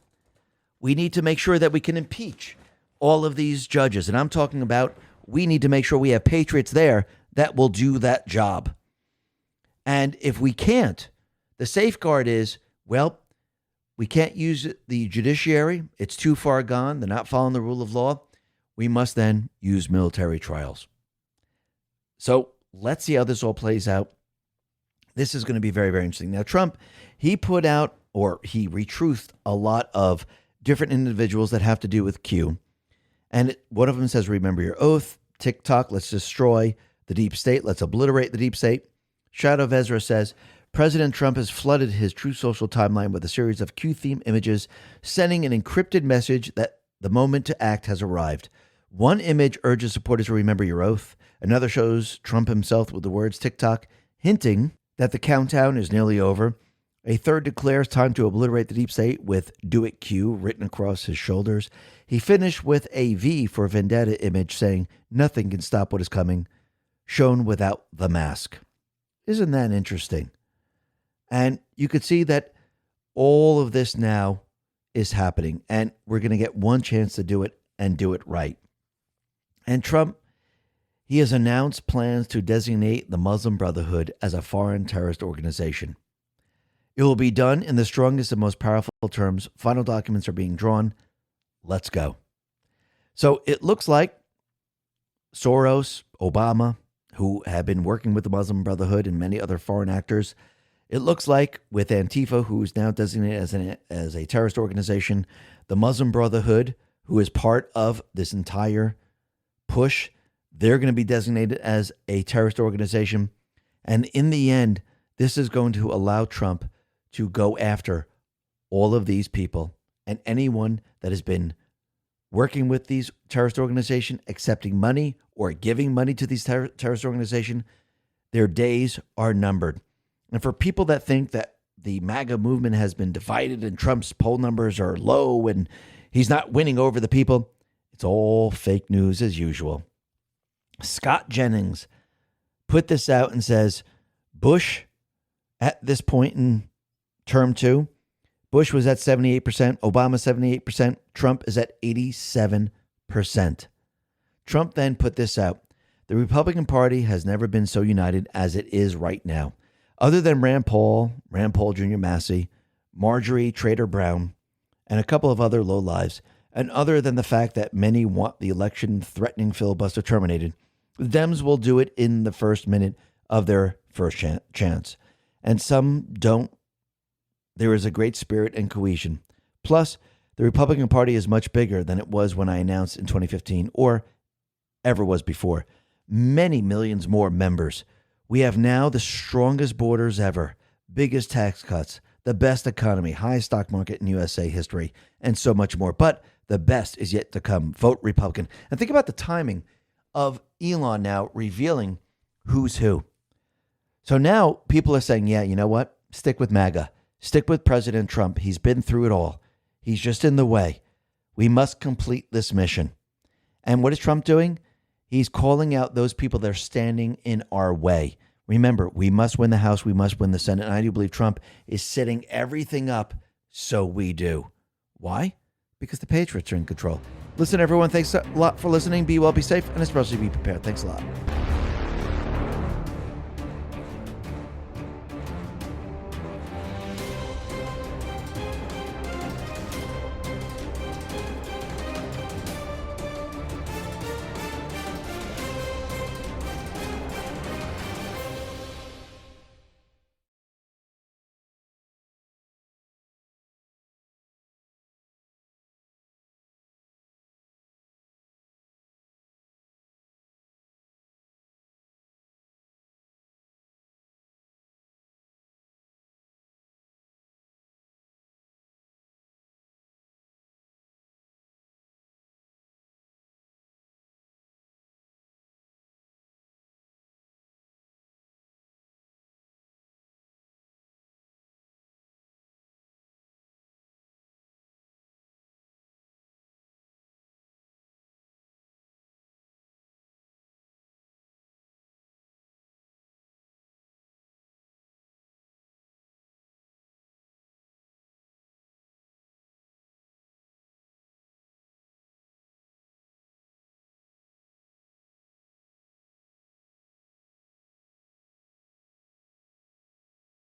We need to make sure that we can impeach all of these judges. And I'm talking about we need to make sure we have patriots there that will do that job. And if we can't, the safeguard is, well, we can't use the judiciary. It's too far gone. They're not following the rule of law. We must then use military trials. So let's see how this all plays out. This is going to be very, very interesting. Now, Trump, he put out, or he retruthed a lot of different individuals that have to do with Q. And one of them says, remember your oath. TikTok, let's destroy the deep state. Let's obliterate the deep state. Shadow of Ezra says, President Trump has flooded his True Social timeline with a series of Q-theme images, sending an encrypted message that The moment to act has arrived. One image urges supporters to remember your oath. Another shows Trump himself with the words TikTok, hinting that the countdown is nearly over. A third declares time to obliterate the deep state with WxUCz written across his shoulders. He finished with a V for Vendetta image saying, nothing can stop what is coming, shown without the mask. Isn't that interesting? And you could see that all of this now is happening, and we're going to get one chance to do it and do it right. And Trump, he has announced plans to designate the Muslim Brotherhood as a foreign terrorist organization. It will be done in the strongest and most powerful terms. Final documents are being drawn. Let's go. So it looks like Soros, Obama, who have been working with the Muslim Brotherhood and many other foreign actors, it looks like with Antifa, who is now designated as a terrorist organization, the Muslim Brotherhood, who is part of this entire push, they're going to be designated as a terrorist organization. And in the end, this is going to allow Trump to go after all of these people and anyone that has been working with these terrorist organizations, accepting money or giving money to these terrorist organizations. Their days are numbered. And for people that think that the MAGA movement has been divided and Trump's poll numbers are low and he's not winning over the people, it's all fake news as usual. Scott Jennings put this out and says, Bush, at this point in term 2, Bush was at 78%, Obama 78%, Trump is at 87%. Trump then put this out. The Republican Party has never been so united as it is right now. Other than Rand Paul Jr. Massey, Marjorie Trader Brown, and a couple of other lowlives, and other than the fact that many want the election-threatening filibuster terminated, the Dems will do it in the first minute of their first chance. And some don't. There is a great spirit and cohesion. Plus, the Republican Party is much bigger than it was when I announced in 2015 or ever was before. Many millions more members. We have now the strongest borders ever, biggest tax cuts, the best economy, highest stock market in USA history, and so much more. But the best is yet to come. Vote Republican. And think about the timing of Elon now revealing who's who. So now people are saying, yeah, you know what? Stick with MAGA. Stick with President Trump. He's been through it all. He's just in the way. We must complete this mission. And what is Trump doing? He's calling out those people that are standing in our way. Remember, we must win the House. We must win the Senate. And I do believe Trump is setting everything up so we do. Why? Because the Patriots are in control. Listen, everyone, thanks a lot for listening. Be well, be safe, and especially be prepared. Thanks a lot.